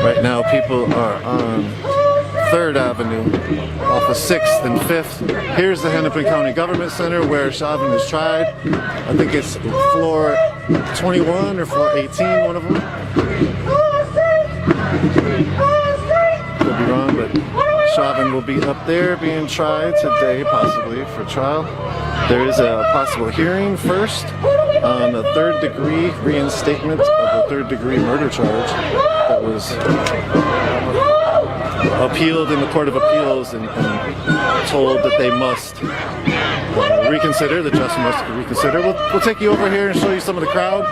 Right now people are on 3rd Avenue off of 6th and 5th. Here's the Hennepin County Government Center where Chauvin is tried. I think it's floor 21 or floor 18, one of them. Could be wrong, but Chauvin will be up there being tried today, possibly, for trial. There is a possible hearing first on a 3rd-degree reinstatement of a 3rd-degree murder charge that was appealed in the Court of Appeals and told that they must reconsider, the judge must reconsider. We'll take you over here and show you some of the crowd.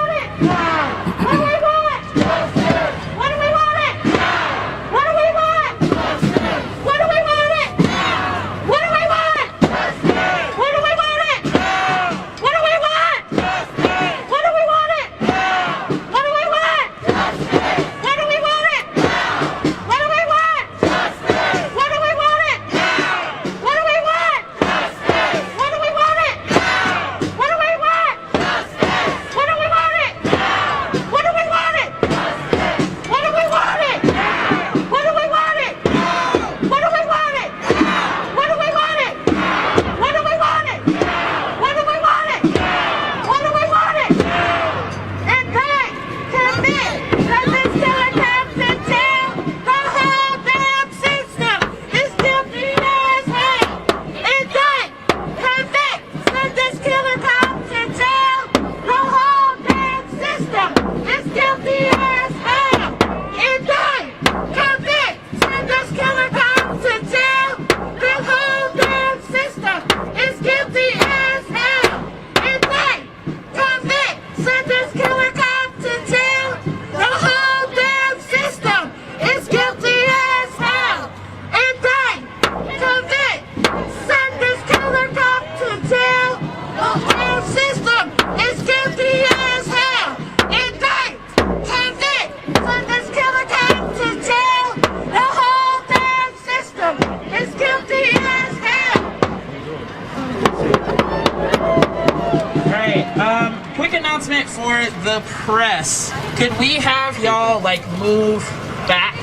For the press, could we have y'all like move back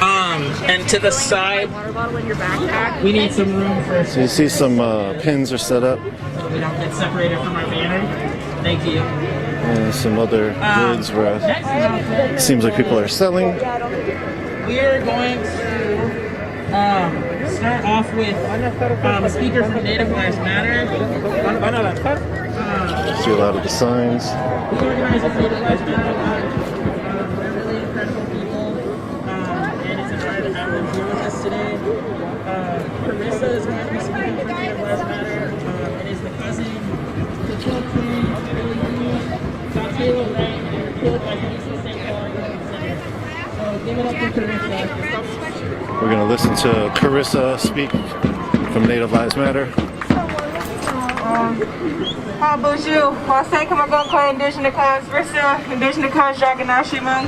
and to the side? We need some room for. So you see some pins are set up. So we don't get separated from our banner. Thank you. And some other goods where it seems like people are selling. We're going to start off with speakers from Native Lives Matter. See a lot of the signs. We organize with Native Lives Matter. They're really incredible people, and it's an honor to have them here with us today. Carissa is going to be speaking for Native Lives Matter, and is the cousin to Phil King, Billy Lee, got Taylor Wright, and were killed by police in St. Paul Center. So give it up to Carissa. We're going to listen to Carissa speak from Native Lives Matter. Bonjour, Wasai Kamagokwa Indigenous Cause Versa, Indigenous Cause Dragonashimang,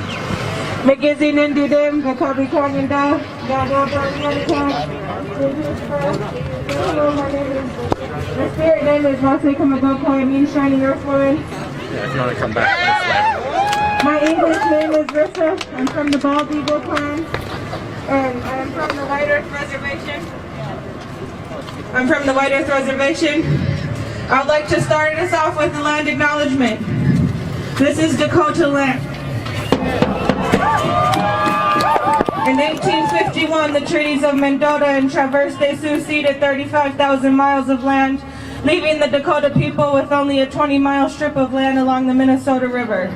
McGizzy Nindi Dim, Kakabi Kaganda, Gada Hello, my name is, my spirit name is Wasai Kamagokwa, it means shining earth woman. Yeah, if you want to come back this way. My English name is Versa, I'm from the Bald Eagle clan, and I'm from the White Earth Reservation. I'm from the White Earth Reservation. I'd like to start us off with the land acknowledgement. This is Dakota land. In 1851, the treaties of Mendota and Traverse des Sioux ceded 35,000 miles of land, leaving the Dakota people with only a 20-mile strip of land along the Minnesota River.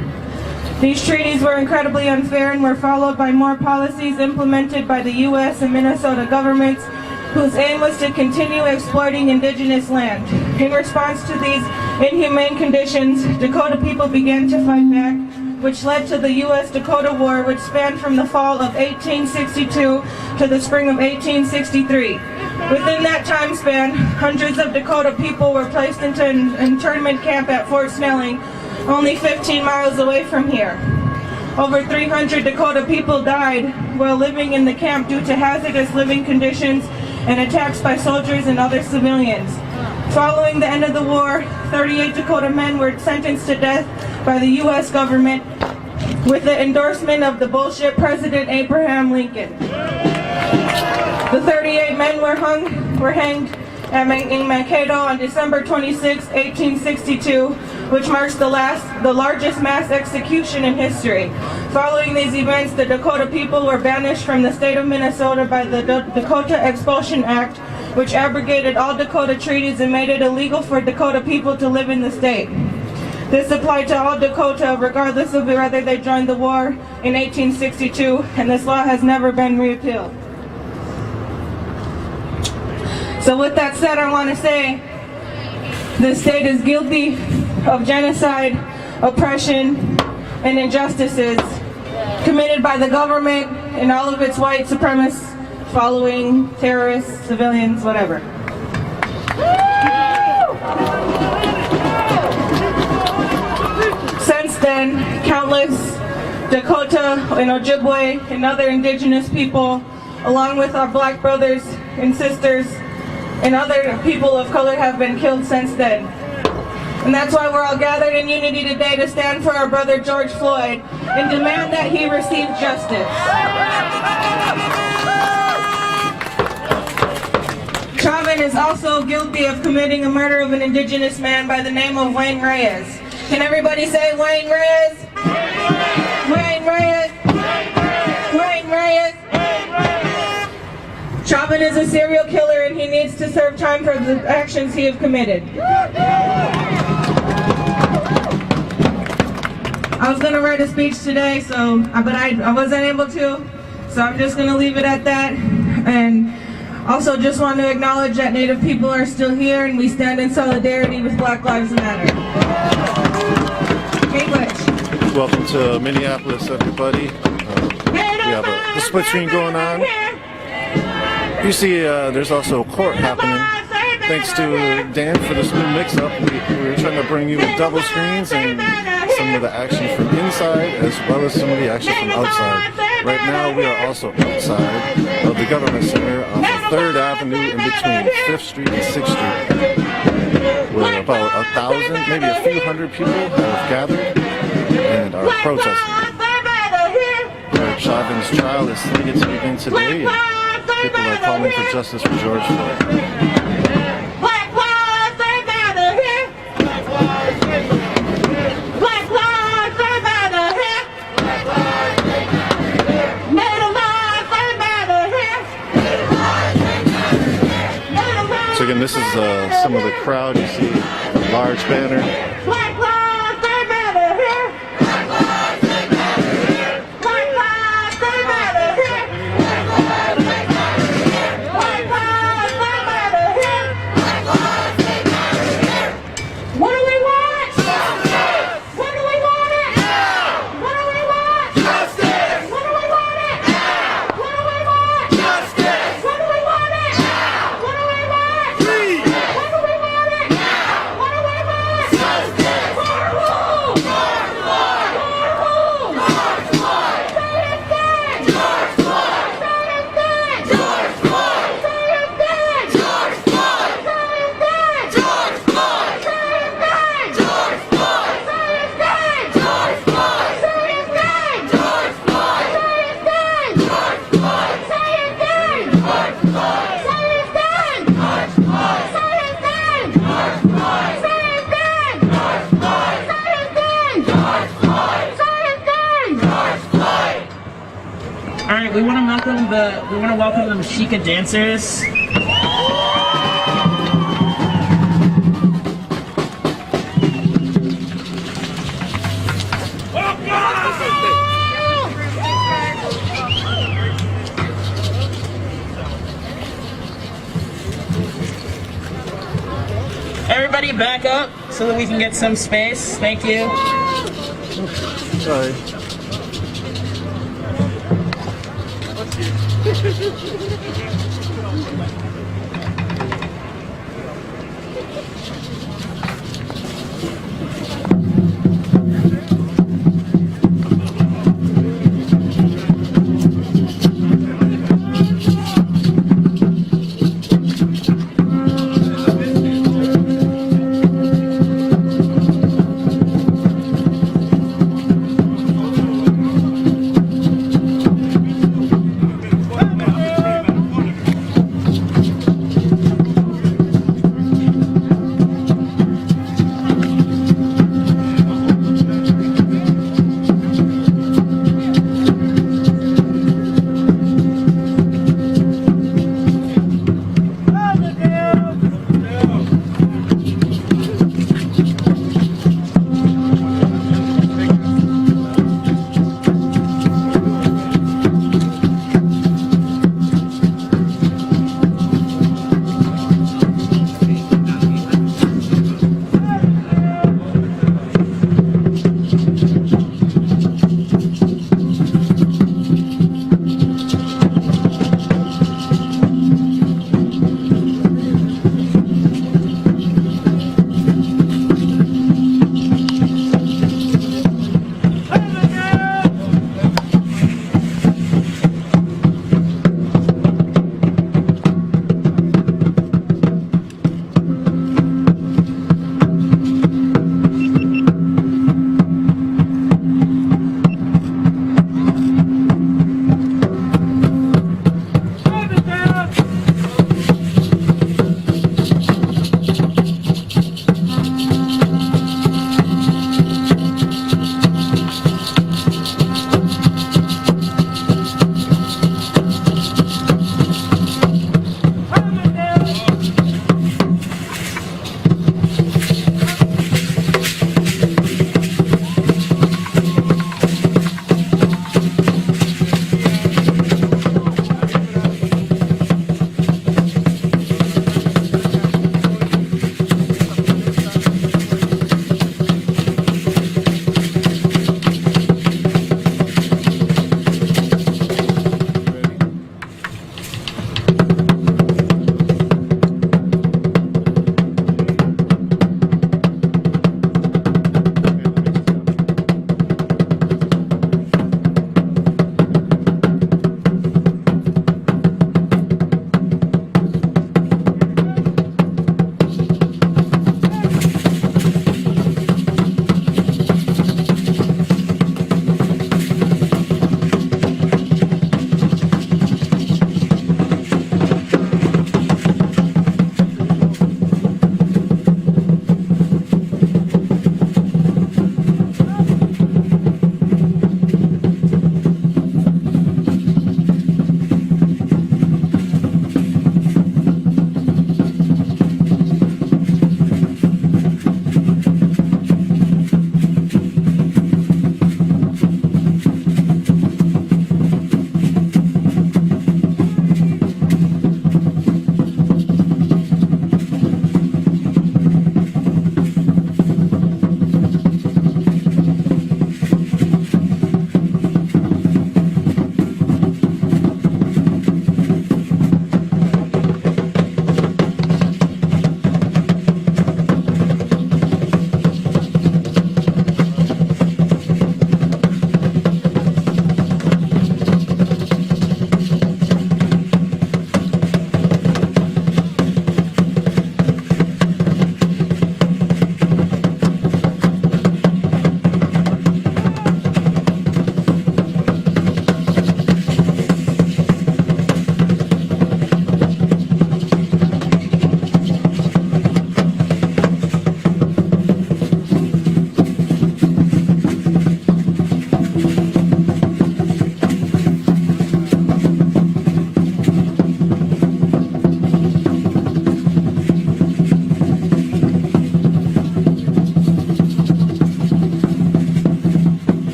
These treaties were incredibly unfair and were followed by more policies implemented by the U.S. and Minnesota governments, whose aim was to continue exploiting indigenous land. In response to these inhumane conditions, Dakota people began to fight back, which led to the U.S.-Dakota War, which spanned from the fall of 1862 to the spring of 1863. Within that time span, hundreds of Dakota people were placed into an internment camp at Fort Snelling, only 15 miles away from here. Over 300 Dakota people died while living in the camp due to hazardous living conditions and attacks by soldiers and other civilians. Following the end of the war, 38 Dakota men were sentenced to death by the U.S. government with the endorsement of the bullshit President Abraham Lincoln. The 38 men were hanged in Mankato on December 26, 1862, which marks the largest mass execution in history. Following these events, the Dakota people were banished from the state of Minnesota by the Dakota Expulsion Act, which abrogated all Dakota treaties and made it illegal for Dakota people to live in the state. This applied to all Dakota, regardless of whether they joined the war in 1862, and this law has never been repealed. So with that said, I want to say the state is guilty of genocide, oppression, and injustices committed by the government and all of its white supremacists, following terrorists, civilians, whatever. Since then, countless Dakota and Ojibwe and other indigenous people, along with our black brothers and sisters and other people of color, have been killed since then. And that's why we're all gathered in unity today to stand for our brother George Floyd and demand that he receive justice. Chauvin is also guilty of committing a murder of an indigenous man by the name of Wayne Reyes. Can everybody say Wayne Reyes? Wayne Reyes! Wayne Reyes! Chauvin is a serial killer and he needs to serve time for the actions he has committed. I was going to write a speech today, but I wasn't able to, so I'm just going to leave it at that. And also just want to acknowledge that Native people are still here and we stand in solidarity with Black Lives Matter. English. Welcome to Minneapolis, everybody. We have a split screen going on. You see, there's also a court happening. Thanks to Dan for this new mix-up. We were trying to bring you double screens and some of the action from inside as well as some of the action from outside. Right now, we are also outside of the Government Center on the 3rd Avenue in between 5th Street and 6th Street, where about 1,000, maybe a few hundred people have gathered and are protesting. Chauvin's trial is slated to begin today. People are calling for justice for George Floyd. Black lives matter here. Black lives matter here. Native lives matter here. So again, this is some of the crowd. You see a large banner. Black lives matter here. Black lives matter here. What do we want? What do we want it? What do we want? Justice! What do we want it? What do we want? Justice! What do we want it? What do we want? Freedom! What do we want it? What do we want? Justice! For who? George Floyd! For who? George Floyd! Say it again! George Floyd! Say it again! George Floyd! Say it again! George Floyd! Say it again! George Floyd! Say it again! George Floyd! Say it again! George Floyd! Say it again! George Floyd! Say it again! George Floyd! Say it again! George Floyd! Say it again! George Floyd! Say it again! George Floyd! Say it again! George Floyd! Say it again! George Floyd! Say it again! George Floyd! All right, we want to welcome the Mexica dancers. Everybody back up so that we can get some space. Thank you. Sorry.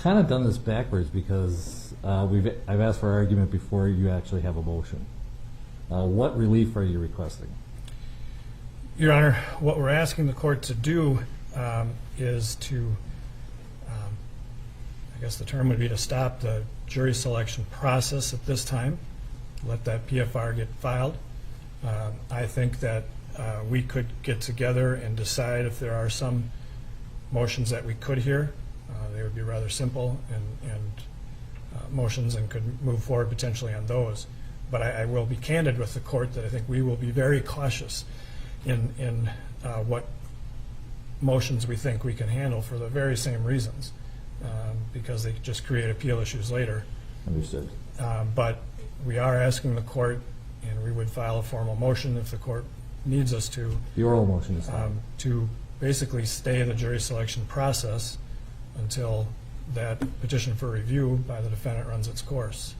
kind of done this backwards because I've asked for argument before you actually have a motion. What relief are you requesting? Your Honor, what we're asking the court to do is to, I guess the term would be to stop the jury selection process at this time, let that PFR get filed. I think that we could get together and decide if there are some motions that we could hear. They would be rather simple and motions and could move forward potentially on those. But I will be candid with the court that I think we will be very cautious in what motions we think we can handle for the very same reasons, because they just create appeal issues later. Understood. But we are asking the court, and we would file a formal motion if the court needs us to. The oral motion is to basically stay the jury selection process until that petition for review by the defendant runs its course.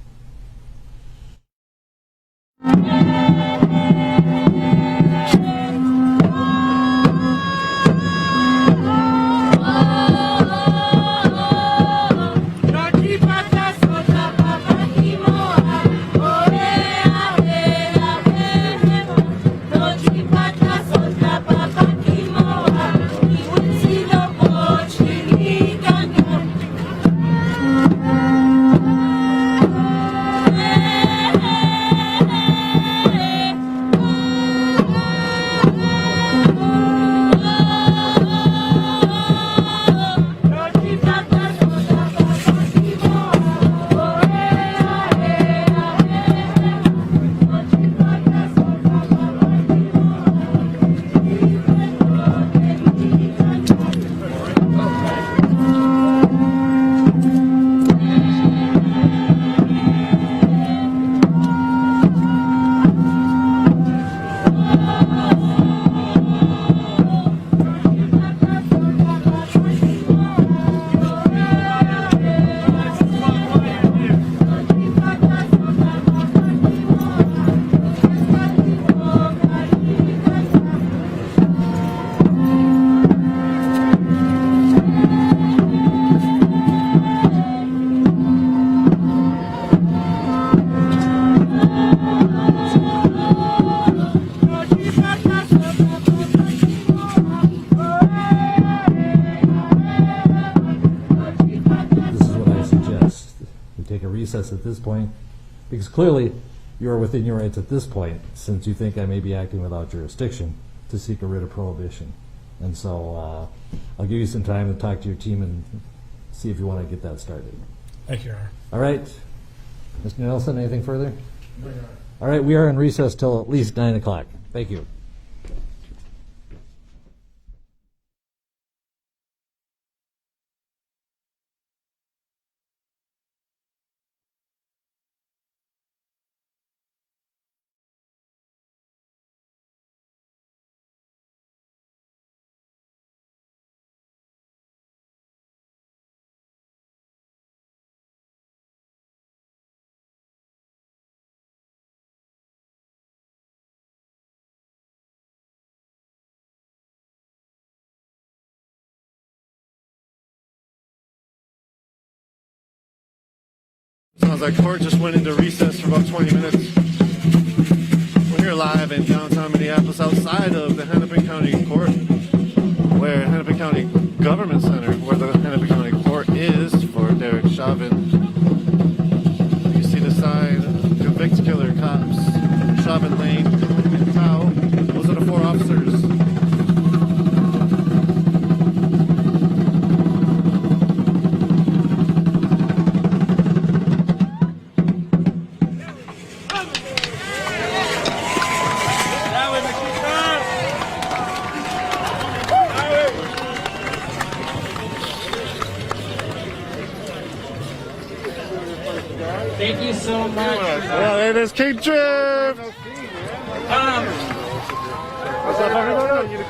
recess at this point, because clearly you are within your rights at this point, since you think I may be acting without jurisdiction, to seek a writ of prohibition. And so I'll give you some time to talk to your team and see if you want to get that started. Thank you, Your Honor. All right. Mr. Nelson, anything further? All right, we are in recess till at least 9 o'clock. Thank you. Sounds like court just went into recess for about 20 minutes. We're here live in downtown Minneapolis outside of the Hennepin County Court, where Hennepin County Government Center, where the Hennepin County Court is for Derek Chauvin. You see the sign, convict killer cops, Chauvin Lane and Tao. Those are the 4 officers. Thank you so much. Well, it is King Drift! What's up, everybody?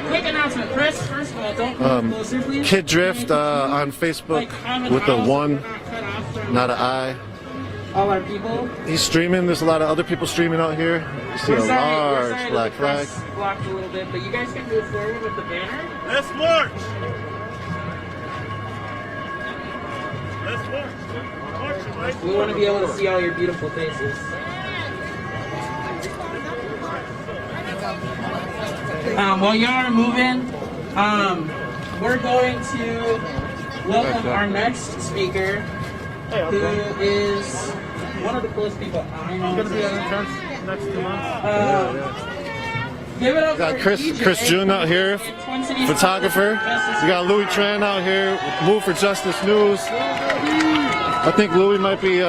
Quick announcement. Chris, first of all, don't move closer, please. Kid Drift on Facebook with the 1, not an I. All our people. He's streaming. There's a lot of other people streaming out here. You see a large black flag. Blocked a little bit, but you guys can move forward with the banner. Let's march! Let's march! We want to be able to see all your beautiful faces. While y'all are moving, we're going to welcome our next speaker, who is one of the coolest people I know. It's gonna be an intense next 2 months. Give it up We got for Chris DJ June out here, Twin Cities photographer. We got Louis Tran out here, Move for Justice News. I think Louis might be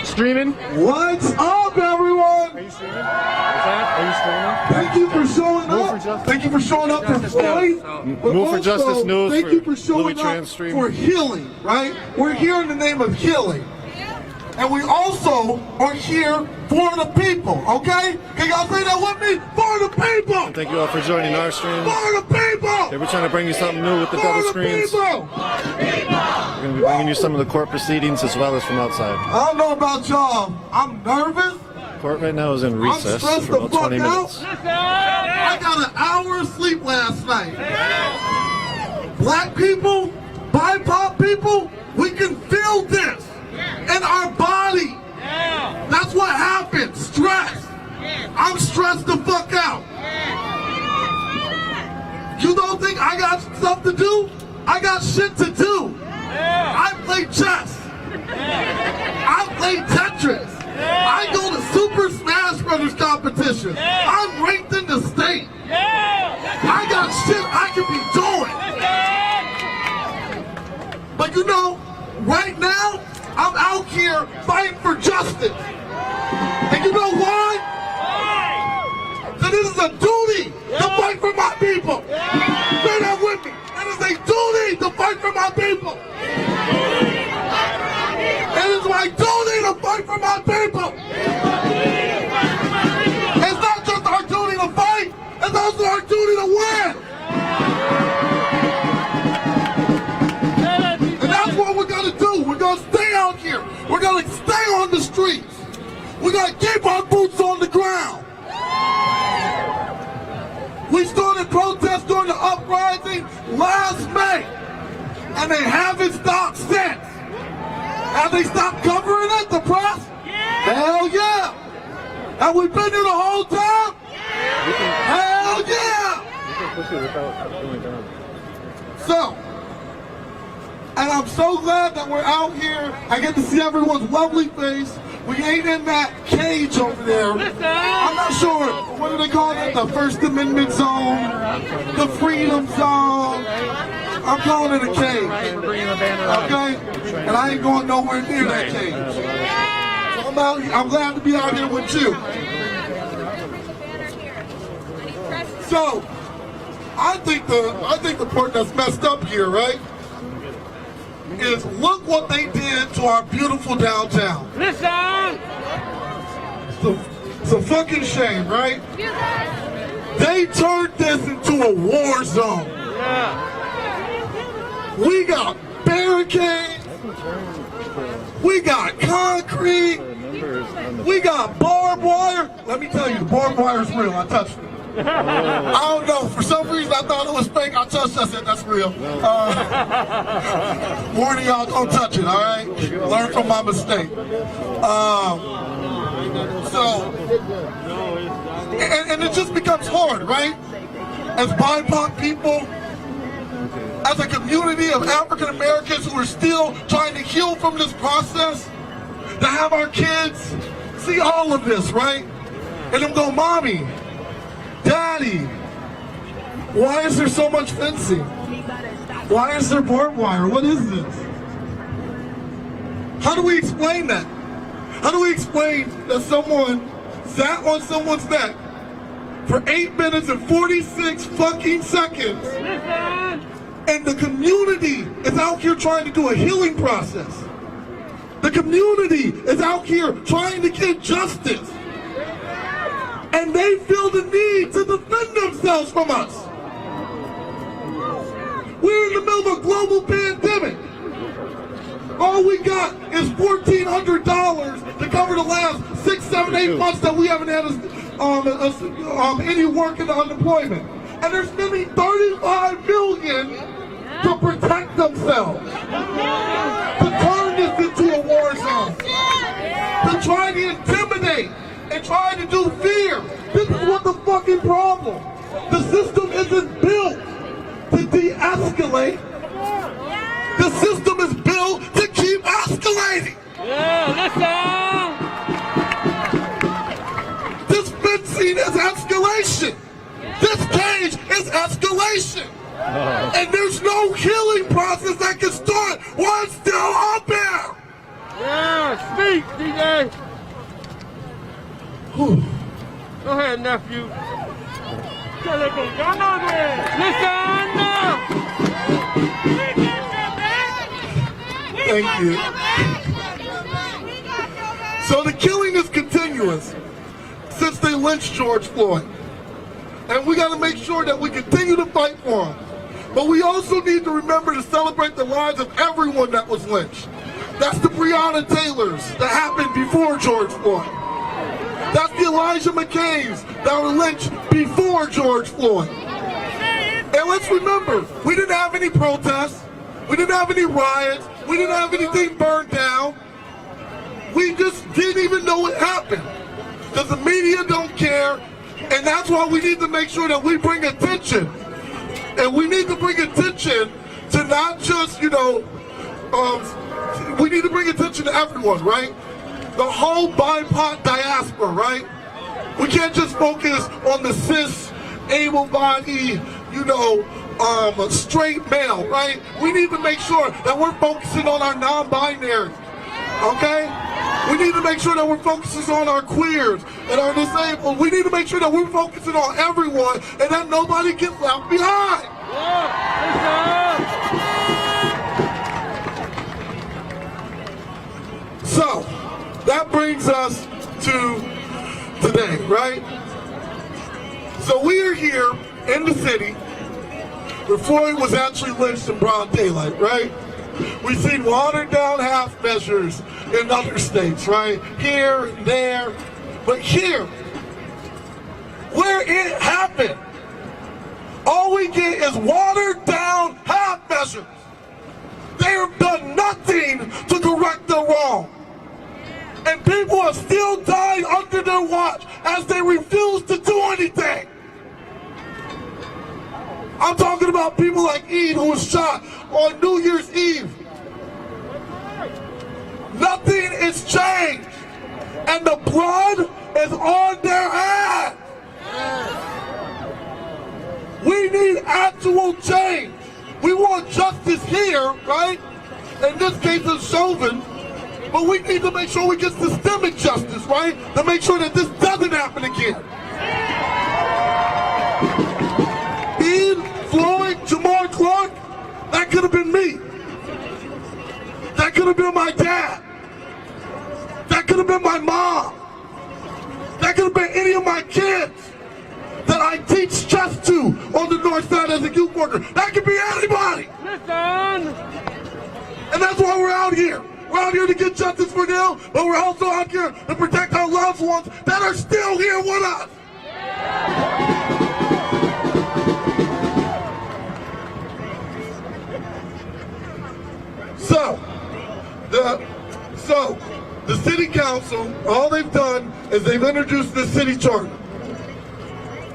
streaming. What's up, everyone? Are you streaming? Are you streaming? Thank you for showing Move for up. Justice. Thank you for showing up for Floyd. But Move for also, Justice News thank for you for showing Louis Tran up stream. for healing, right? We're here in the name of healing. And we also are here for the people, okay? Can y'all say that with me? For the people! Thank you all for joining our stream. For the people! We're trying to bring you something new with the double For the screens. people! We're going to be bringing you some of the court proceedings as well as from outside. I don't know about y'all. I'm nervous. Court right now is in recess stressed for the about fuck 20 minutes. I got an hour of sleep last night. Black people, BIPOC people, we can feel this in our body. That's what happens, stress. I'm stressed the fuck out. You don't think I got stuff to do? I got shit to do. I play chess. I play Tetris. I go to Super Smash Brothers competition. I'm ranked in the state. I got shit I can be doing. But you know, right now, I'm out here fighting for justice. And you know why? That it is a duty to fight for my people. Say that with me. It is a duty to fight for my people. It is my duty to fight for my people. It's not just our duty to fight, it's also our duty to win. And that's what we're going to do. We're going to stay out here. We're going to stay on the streets. We're going to keep our boots on the ground. We started protests during the uprising last May, and they haven't stopped since. Have they stopped covering it, the press? Hell yeah! Have we been here the whole time? Hell yeah! So, And I'm so glad that we're out here. I get to see everyone's lovely face. We ain't in that cage over there. I'm not sure, what do they call it? The First Amendment zone, the Freedom Zone. I'm calling it a cage, okay? And I ain't going nowhere near that cage. So I'm glad to be out here with you. So, I think the part that's messed up here, right, is look what they did to our beautiful downtown. Listen! It's a fucking shame, right? They turned this into a war zone. We got barricades, we got concrete, we got barbed wire. Let me tell you, the barbed wire is real. I touched it. I don't know. For some reason, I thought it was fake. I touched it. I said, that's real. Warning y'all, don't touch it, all right? Learn from my mistake. And it just becomes hard, right? As BIPOC people, as a community of African Americans who are still trying to heal from this process, to have our kids see all of this, right? And them go, Mommy, Daddy, why is there so much fencing? Why is there barbed wire? What is this? How do we explain that? How do we explain that someone sat on someone's neck for 8 minutes and 46 fucking seconds and the community is out here trying to do a healing process? The community is out here trying to get justice. And they feel the need to defend themselves from us. We're in the middle of a global pandemic. All we got is $1,400 to cover the last 6, 7, 8 months that we haven't had any work in the unemployment. And they're spending $35 million to protect themselves. To turn this into a war zone. To try to intimidate. And trying to do fear. This is what the fucking problem. The system isn't built to de-escalate. The system is built to keep escalating. This fencing is escalation. This cage is escalation. And there's no healing process that can start while it's still up there. Speak, DJ. Whew. Go ahead, nephew. Listen! Thank you. So the killing is continuous since they lynched George Floyd. And we got to make sure that we continue to fight for him. But we also need to remember to celebrate the lives of everyone that was lynched. That's the Breonna Taylors that happened before George Floyd. That's the Elijah McCains that were lynched before George Floyd. And let's remember, we didn't have any protests. We didn't have any riots. We didn't have anything burned down. We just didn't even know it happened. Because the media don't care. And that's why we need to make sure that we bring attention. And we need to bring attention to not just, we need to bring attention to everyone, right? The whole BIPOC diaspora, right? We can't just focus on the cis, able-bodied, straight male, right? We need to make sure that we're focusing on our non-binary, okay? We need to make sure that we're focusing on our queers and our disabled. We need to make sure that we're focusing on everyone and that nobody gets left behind. So, that brings us to today, right? So we are here in the city where Floyd was actually lynched in broad daylight, right? We've seen watered down half measures in other states, right? Here and there. But here, where it happened, all we get is watered down half measures. They have done nothing to correct the wrong. And people are still dying under their watch as they refuse to do anything. I'm talking about people like Eve, who was shot on New Year's Eve Nothing is changed. And the blood is on their hands. We need actual change. We want justice here, right? In this case, it's Chauvin. But we need to make sure we get systemic justice, right? To make sure that this doesn't happen again. Ian, Floyd, Jamar Clark, that could have been me. That could have been my dad. That could have been my mom. That could have been any of my kids that I teach chess to on the north side as a youth worker. That could be anybody. Listen! And that's why we're out here. We're out here to get justice for them, but we're also out here to protect our loved ones that are still here with us. So, the city council, all they've done is they've introduced the city charter.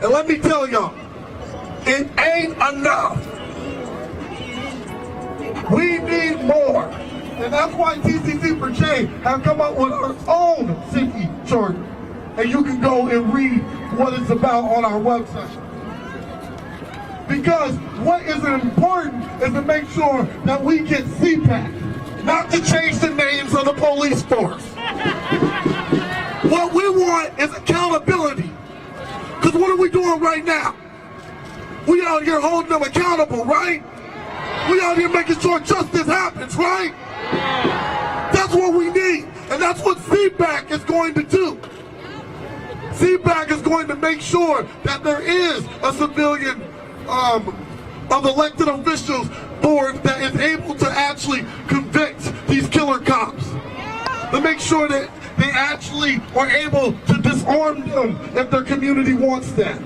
And let me tell y'all, it ain't enough. We need more. And that's why TCC for Change have come up with our own city charter. And you can go and read what it's about on our website. Because what is important is to make sure that we get CPAC, not to change the names of the police force. What we want is accountability. Because what are we doing right now? We out here holding them accountable, right? We out here making sure justice happens, right? That's what we need. And that's what CPAC is going to do. CPAC is going to make sure that there is a civilian of elected officials board that is able to actually convict these killer cops. To make sure that they actually are able to disarm them if their community wants that.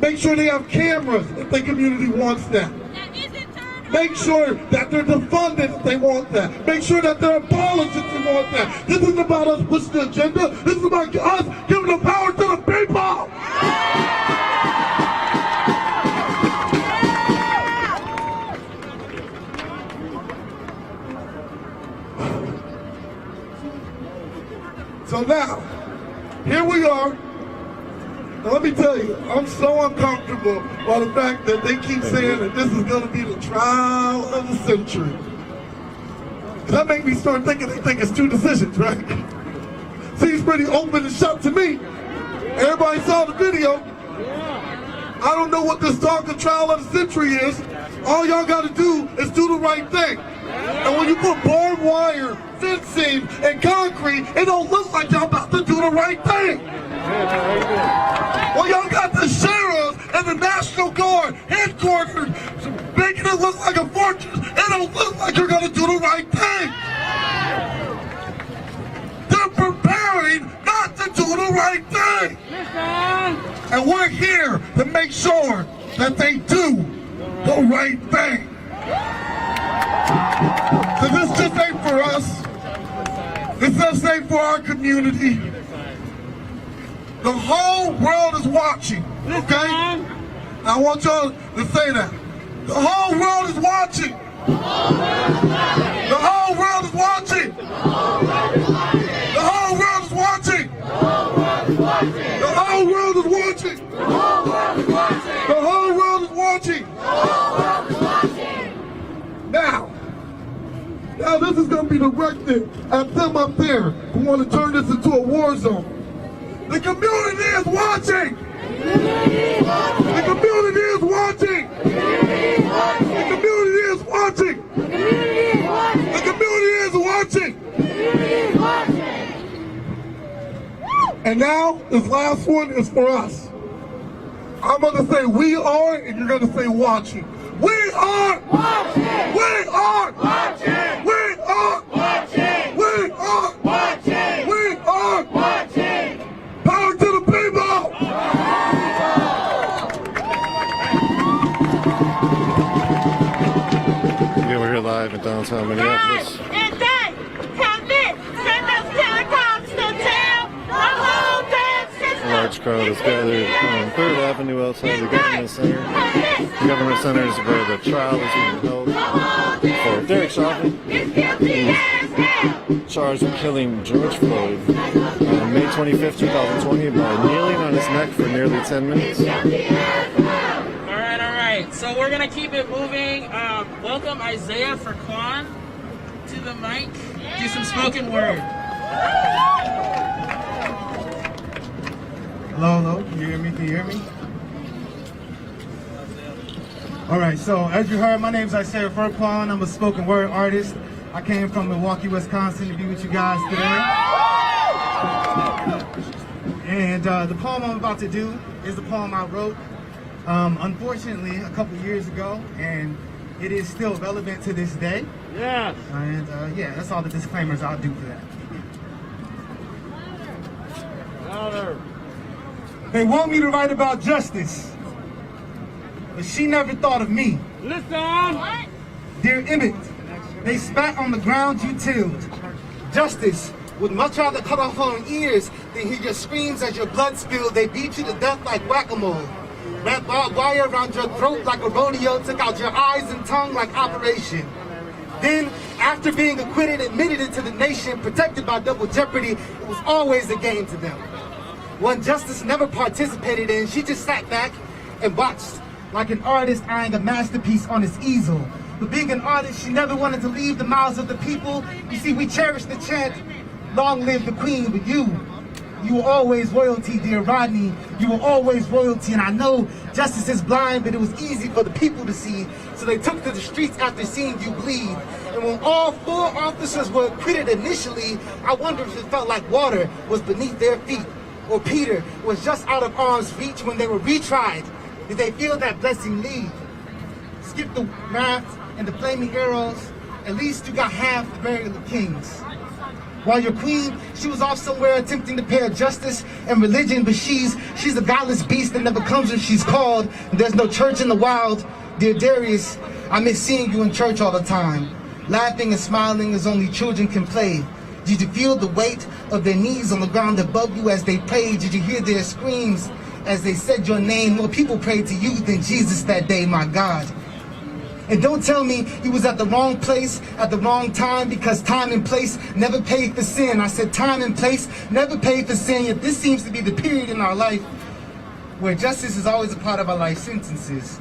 Make sure they have cameras if their community wants that. Make sure that they're defunded if they want that. Make sure that they're abolished if they want that. This isn't about us pushing the agenda. This is about us giving the power to the people. So now, here we are. Now let me tell you, I'm so uncomfortable by the fact that they keep saying that this is going to be the trial of the century. That makes me start thinking they think it's two decisions, right? Seems pretty open and shut to me. Everybody saw the video. I don't know what this talk of trial of the century is. All y'all got to do is do the right thing. And when you put barbed wire, fencing, and concrete, it don't look like y'all about to do the right thing. Well, y'all got the sheriffs and the National Guard headquarters making it look like a fortress. It don't look like you're going to do the right thing. They're preparing not to do the right thing. And we're here to make sure that they do the right thing. So this just ain't for us. This just ain't for our community. The whole world is watching, okay? I want y'all to say that. The whole world is watching. The whole world is watching. The whole world is watching. The whole world is watching. The whole world is watching. Now this is going to be directed at them up there who want to turn this into a war zone. The community is watching! The community is watching! The community is watching! The community is watching! And now, this last one is for us. I'm going to say we are, and you're going to say watching. We are watching! We are watching! We are watching! We are watching! We are watching! Power to the people! Yeah, we're here live in downtown Minneapolis. And they convict, send those killer cops to jail, the whole damn system. A large crowd is gathered on 3rd Avenue outside the Government Center. The Government Center is where the trial is being held for Derek Chauvin. charged with killing George Floyd on May 25th, 2020 by kneeling on his neck for nearly 10 minutes. All right. So we're gonna keep it moving. Welcome Isaiah for Quan to the mic. Do some spoken word. Hello, hello. Can you hear me? Can you hear me? All right. So as you heard, my name is Isaiah Furquan. I'm a spoken word artist. I came from Milwaukee, Wisconsin to be with you guys today. And the poem I'm about to do is the poem I wrote, unfortunately, a couple years ago, and it is still relevant to this day. Yes. And yeah, that's all the disclaimers I'll do for that. Louder. They want me to write about justice, but she never thought of me. Listen. Dear Emmett, they spat on the ground you tilled. Justice would much rather cut off her ears than hear your screams as your blood spilled. They beat you to death like whack-a-mole. Wrapped barbed wire around your throat like a rodeo, took out your eyes and tongue like operation. Then, after being acquitted, admitted it to the nation, protected by double jeopardy, it was always a game to them. One justice never participated in, she just sat back and watched like an artist eyeing a masterpiece on his easel. But being an artist, she never wanted to leave the mouths of the people. You see, we cherish the chant, long live the queen, but you were always royalty, dear Rodney. You were always royalty, and I know justice is blind, but it was easy for the people to see. So they took to the streets after seeing you bleed. And when all 4 officers were acquitted initially, I wonder if it felt like water was beneath their feet, or Peter was just out of arm's reach when they were retried. Did they feel that blessing leave? Skip the raft and the flaming arrows, at least you got half the burial of kings. While your queen, she was off somewhere attempting to pair justice and religion, but she's a godless beast that never comes when she's called. There's no church in the wild. Dear Darius, I miss seeing you in church all the time, laughing and smiling as only children can play. Did you feel the weight of their knees on the ground above you as they prayed? Did you hear their screams as they said your name? More people prayed to you than Jesus that day, my God. And don't tell me you was at the wrong place at the wrong time, because time and place never paid for sin. I said time and place never paid for sin, yet this seems to be the period in our life where justice is always a part of our life sentences.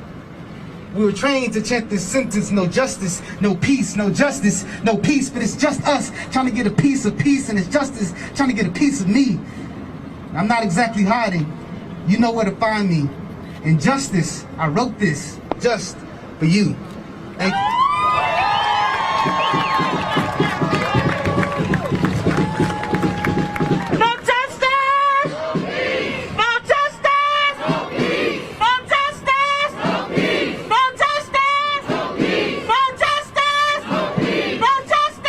We were trained to chant this sentence: no justice, no peace, no justice, no peace. But it's just us trying to get a piece of peace, and it's justice trying to get a piece of me. I'm not exactly hiding. You know where to find me. In justice, I wrote this just for you. Thank you. No justice! No justice! No justice! No justice! No justice! No justice! No justice!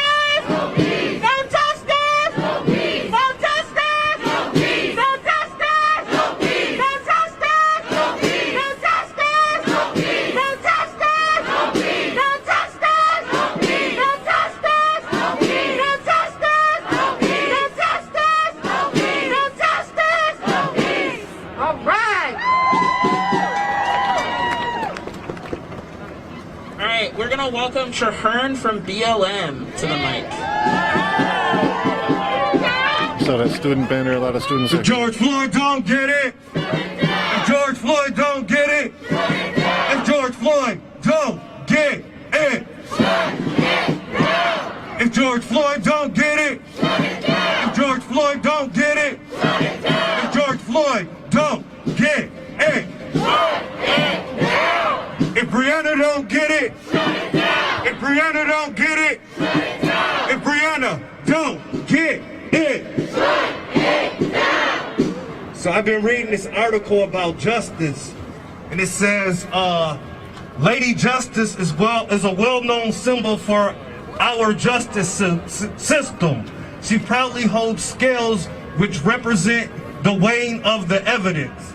No justice! No justice! No justice! We're gonna welcome Traherne from BLM to the mic. So that student banner, a lot of students are... George Floyd don't get it. If George Floyd don't get it. If George Floyd don't get it. If George Floyd don't get it. If George Floyd don't get it. If George Floyd don't get it. If Brianna don't get it. If Brianna don't get it. If Brianna don't get it. So I've been reading this article about justice, and it says, Lady Justice is a well-known symbol for our justice system. She proudly holds scales which represent the weighing of the evidence.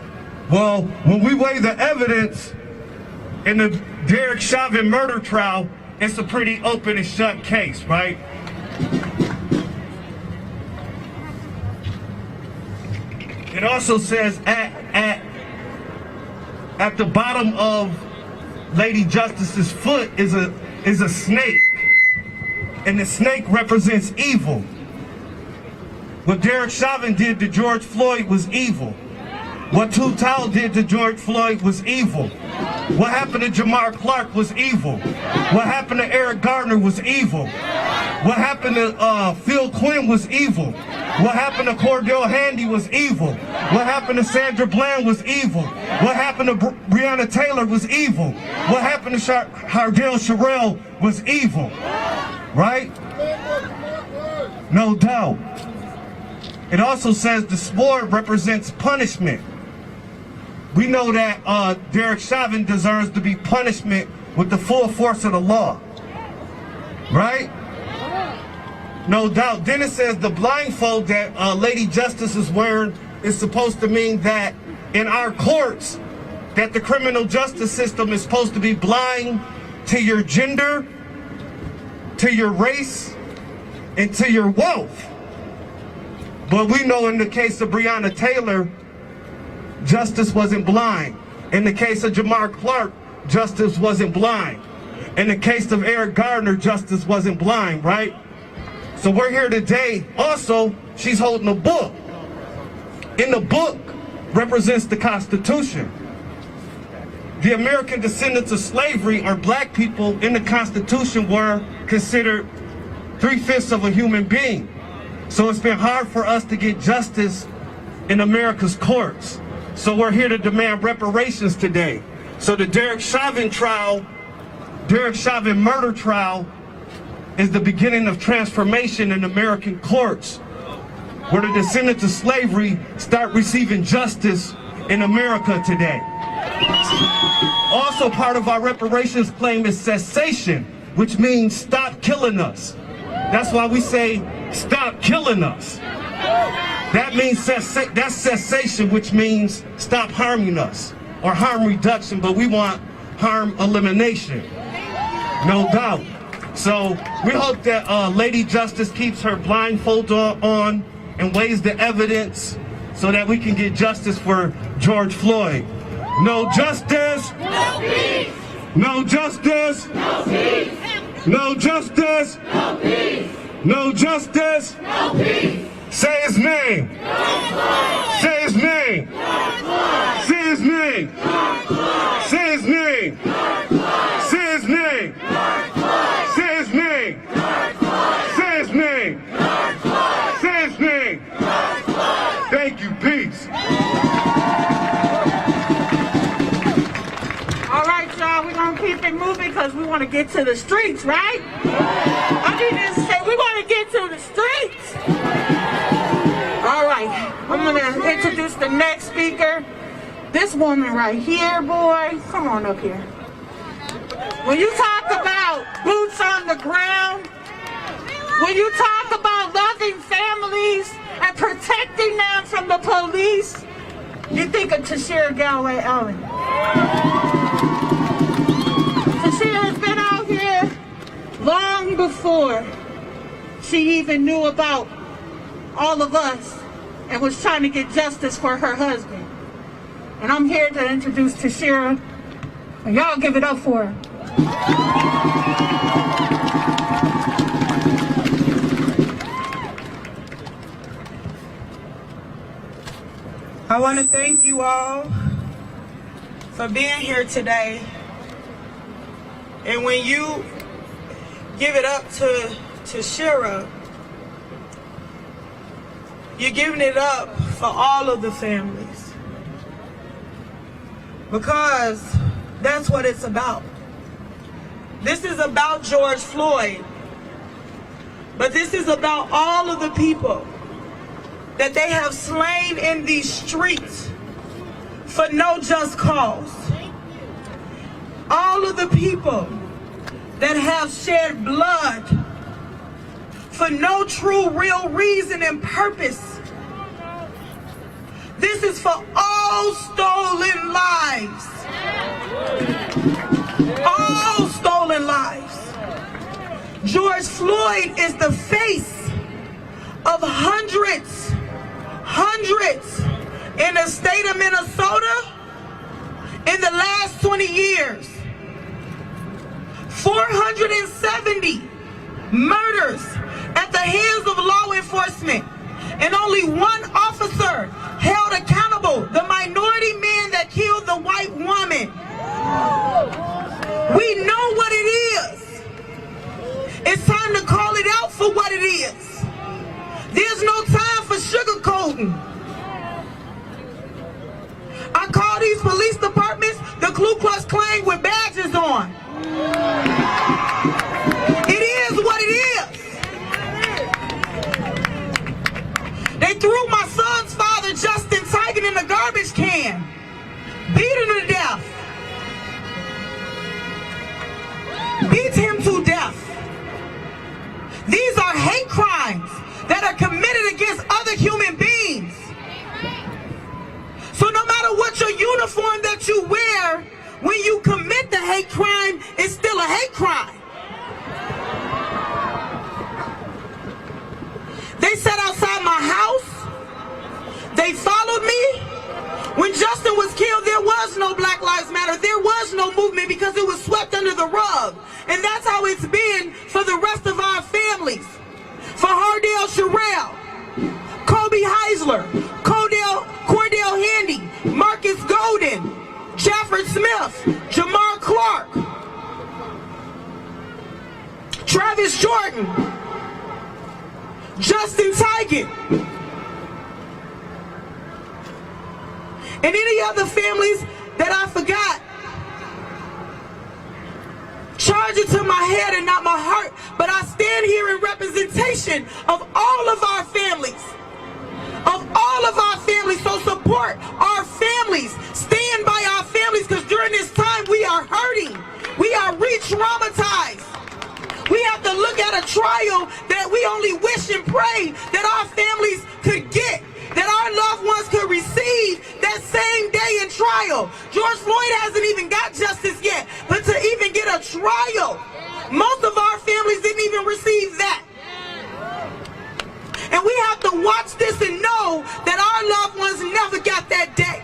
Well, when we weigh the evidence in the Derek Chauvin murder trial, it's a pretty open and shut case, right? It also says at the bottom of Lady Justice's foot is a snake. and the snake represents evil. What Derek Chauvin did to George Floyd was evil. What Tutal did to George Floyd was evil. What happened to Jamar Clark was evil. What happened to Eric Gardner was evil. What happened to Phil Quinn was evil. What happened to Cordell Handy was evil. What happened to Sandra Bland was evil. What happened to Breonna Taylor was evil. What happened to Hardell Sherrill was evil. Right? No doubt. It also says the sword represents punishment. We know that Derek Chauvin deserves to be punishment with the full force of the law. Right? No doubt. Then it says the blindfold that Lady Justice is wearing is supposed to mean that in our courts, that the criminal justice system is supposed to be blind to your gender, to your race, and to your wealth. But we know in the case of Breonna Taylor, justice wasn't blind. In the case of Jamar Clark, justice wasn't blind. In the case of Eric Gardner, justice wasn't blind, right? So we're here today. Also, she's holding a book. In the book represents the Constitution. The American descendants of slavery, or black people in the Constitution, were considered 3/5 of a human being. So it's been hard for us to get justice in America's courts. So we're here to demand reparations today. So the Derek Chauvin trial, Derek Chauvin murder trial, is the beginning of transformation in American courts, where the descendants of slavery start receiving justice in America today. Also part of our reparations claim is cessation, which means stop killing us. That's why we say stop killing us. That means that's cessation, which means stop harming us, or harm reduction, but we want harm elimination. No doubt. So we hope that Lady Justice keeps her blindfold on and weighs the evidence so that we can get justice for George Floyd. No justice, no peace. No justice, no peace. No justice, no peace. No justice, no peace. Say his name. Say his name. Say his name. Say his name. Say his name. Say his name. Say his name. Say his name. Thank you. Peace. All right, y'all, we're going to keep it moving because we want to get to the streets, right? I need to say, we want to get to the streets. All right, I'm going to introduce the next speaker. This woman right here, boy, come on up here. When you talk about boots on the ground, when you talk about loving families and protecting them from the police, you think of Tashira Galway Allen. Tashira's been out here long before she even knew about all of us and was trying to get justice for her husband. And I'm here to introduce Tashira, and y'all give it up for her. I want to thank you all for being here today. And when you give it up to Tashira, you're giving it up for all of the families. Because that's what it's about. This is about George Floyd. But this is about all of the people that they have slain in these streets for no just cause. All of the people that have shed blood for no true, real reason and purpose. This is for all stolen lives. All stolen lives. George Floyd is the face of hundreds in the state of Minnesota in the last 20 years. 470 murders at the hands of law enforcement, and only one officer held accountable, the minority man that killed the white woman. We know what it is. It's time to call it out for what it is. There's no time for sugarcoating. I call these police departments the Ku Klux Klan with badges on. It is what it is. They threw my son's father, Justin Tigan, in the garbage can. Beat him to death. Beat him to death. These are hate crimes that are committed against other human beings. So no matter what your uniform that you wear, when you commit the hate crime, it's still a hate crime. They sat outside my house. They followed me. When Justin was killed, there was no Black Lives Matter. There was no movement because it was swept under the rug. And that's how it's been for the rest of our families. For Hardell Sherrill, Kobe Heisler, Cordell Handy, Marcus Golden, Jafford Smith, Jamar Clark, Travis Jordan, Justin Tigan, and any other families that I forgot. Charge it to my head and not my heart, but I stand here in representation of all of our families. So support our families. Stand by our families, because during this time we are hurting. We are re-traumatized. We have to look at a trial that we only wish and pray that our families could get, that our loved ones could receive that same day in trial. George Floyd hasn't even got justice yet, but to even get a trial, most of our families didn't even receive that. And we have to watch this and know that our loved ones never got that day.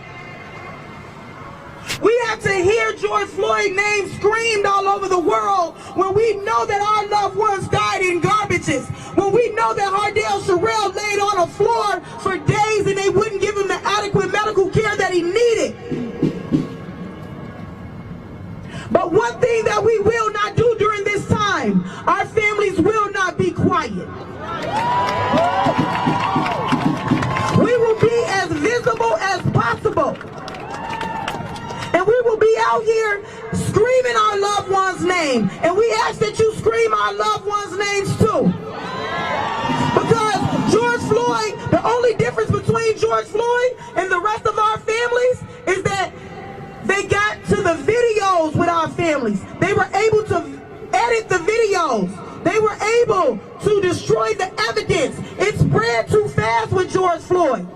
We have to hear George Floyd's name screamed all over the world when we know that our loved ones died in garbages. When we know that Hardell Sherrill laid on a floor for days and they wouldn't give him the adequate medical care that he needed. But one thing that we will not do during this time, our families will not be quiet. We will be as visible as possible. And we will be out here screaming our loved one's name. And we ask that you scream our loved one's names too. Because George Floyd, the only difference between George Floyd and the rest of our families is that they got to the videos with our families. They were able to edit the videos. They were able to destroy the evidence. It spread too fast with George Floyd.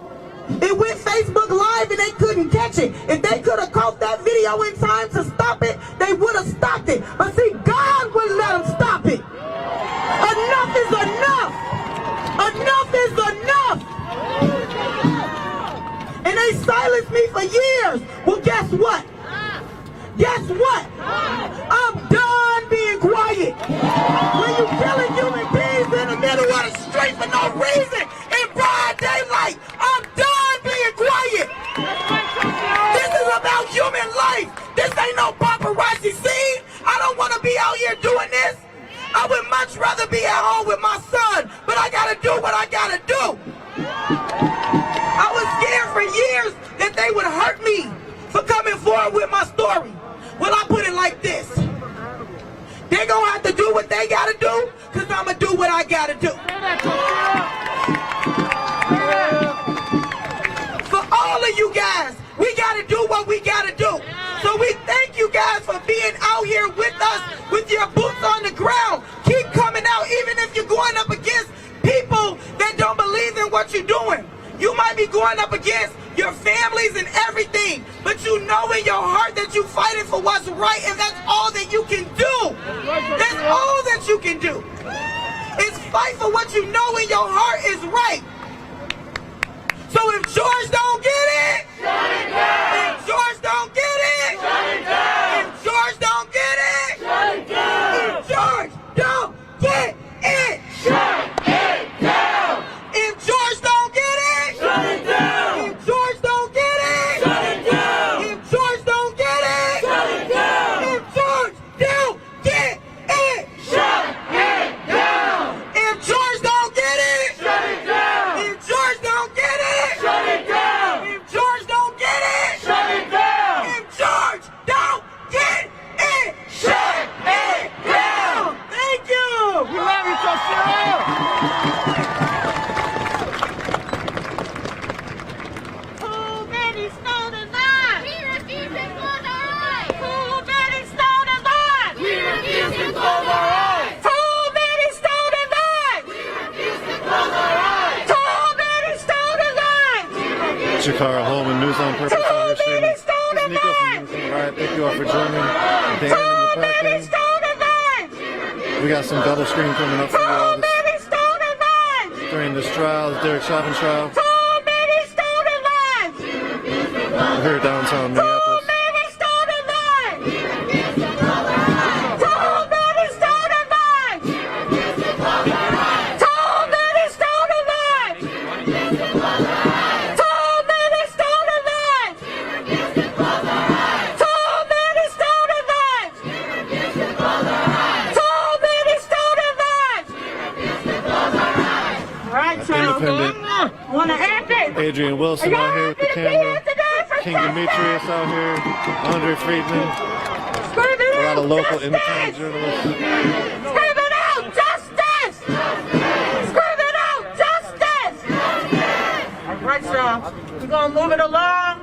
It went Facebook Live and they couldn't catch it. If they could have caught that video in time to stop it, they would have stopped it. But see, God wouldn't let them stop it. Enough is enough. Enough is enough. And they silenced me for years. Well, guess what? Guess what? I'm done being quiet. When you killing human beings in the middle of the street for no reason, in broad daylight, I'm done being quiet. This is about human life. This ain't no paparazzi scene. I don't want to be out here doing this. I would much rather be at home with my son, but I gotta do what I gotta do. I was scared for years that they would hurt me for coming forward with my story. Well, I put it like this. They're gonna have to do what they gotta do, because I'm gonna do what I gotta do. For all of you guys, we gotta do what we gotta do. So we thank you guys for being out here with us, with your boots on the ground. Keep coming out, even if you're going up against people that don't believe in what you're doing. You might be going up against your families and everything, but you know in your heart that you're fighting for what's right, and that's all that you can do. That's all that you can do. Is fight for what you know in your heart is right. So if George don't get it, if George don't get it, if George don't get it, if George don't get it, Get your car home and News on Purpose out here streaming. This is Nico from Minnesota Riot. Thank you all for joining. Dan in the back end. We got some double screen coming up for you all during this trial, this Derek Chauvin trial. We're here downtown Minneapolis. Adrian Wilson out here with the camera. King Demetrius out here. Andre Friedman. A lot of local independent journalists. Scream it out, justice! Scream it out, justice! All right, y'all. We're going to move it along.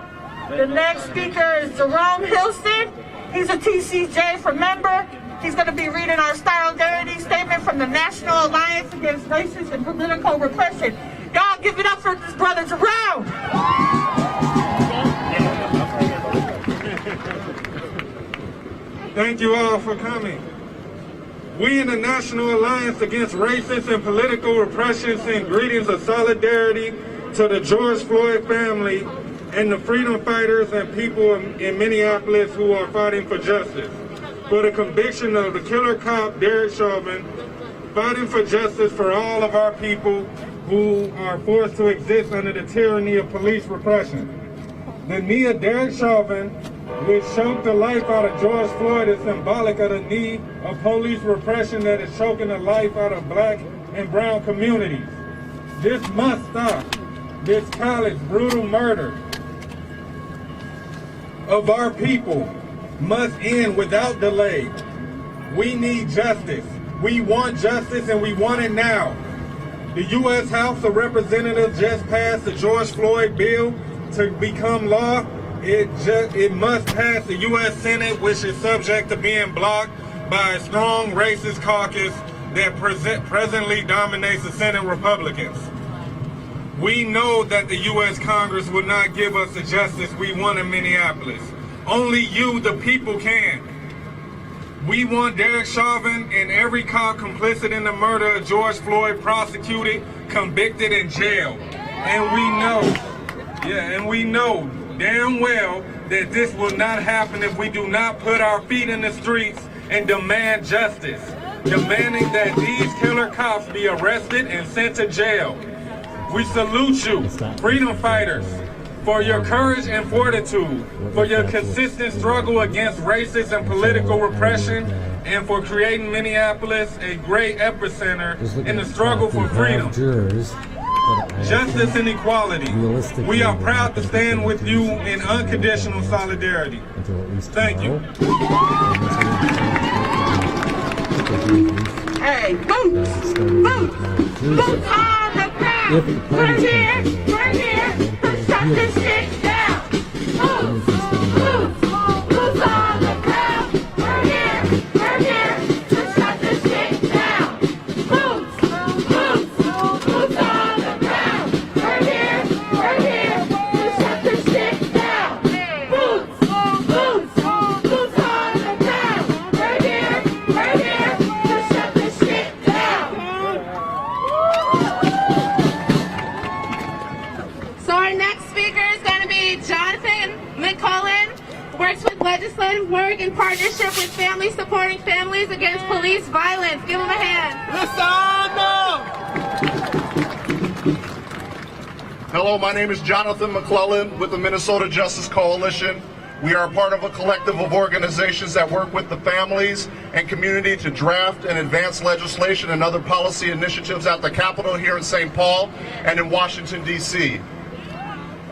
The next speaker is Jerome Hilson. He's a TCJ for member. He's going to be reading our solidarity statement from the National Alliance Against Racist and Political Repression. Y'all give it up for this brother Jerome. Thank you all for coming. We in the National Alliance Against Racist and Political Repression send greetings of solidarity to the George Floyd family and the freedom fighters and people in Minneapolis who are fighting for justice. For the conviction of the killer cop, Derek Chauvin, fighting for justice for all of our people who are forced to exist under the tyranny of police repression. The knee of Derek Chauvin, which choked the life out of George Floyd, is symbolic of the knee of police repression that is choking the life out of black and brown communities. This must stop. This callous, brutal murder of our people must end without delay. We need justice. We want justice and we want it now. The U.S. House of Representatives just passed the George Floyd bill to become law. It must pass the U.S. Senate, which is subject to being blocked by a strong racist caucus that presently dominates the Senate Republicans. We know that the U.S. Congress will not give us the justice we want in Minneapolis. Only you, the people, can. We want Derek Chauvin and every cop complicit in the murder of George Floyd prosecuted, convicted, and jailed. And we know damn well that this will not happen if we do not put our feet in the streets and demand justice, demanding that these killer cops be arrested and sent to jail. We salute you, freedom fighters, for your courage and fortitude, for your consistent struggle against racist and political repression, and for creating Minneapolis a great epicenter in the struggle for freedom, justice, and equality. We are proud to stand with you in unconditional solidarity. Thank you. Hey, boots! Boots! Boots on the ground! We're here! We're here! Shut this shit down! Boots! Boots! Boots on the ground! We're here! We're here! To shut this shit down! Boots! Boots! Boots on the ground! We're here! We're here! To shut this shit down! Boots! Boots! Boots on the ground! We're here! We're here! To shut this shit down! So our next speaker is going to be Jonathan McCullen, works with legislative work in partnership with Families Supporting Families Against Police Violence. Give him a hand. Hello, my name is Jonathan McClellan with the Minnesota Justice Coalition. We are a part of a collective of organizations that work with the families and community to draft and advance legislation and other policy initiatives at the Capitol here in St. Paul and in Washington, D.C.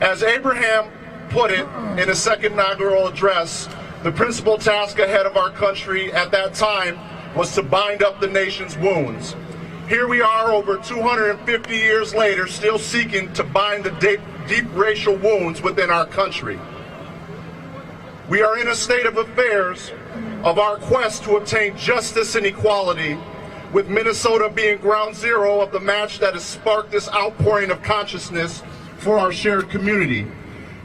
As Abraham put it in his second inaugural address, the principal task ahead of our country at that time was to bind up the nation's wounds. Here we are over 250 years later, still seeking to bind the deep racial wounds within our country. We are in a state of affairs of our quest to obtain justice and equality, with Minnesota being ground zero of the match that has sparked this outpouring of consciousness for our shared community.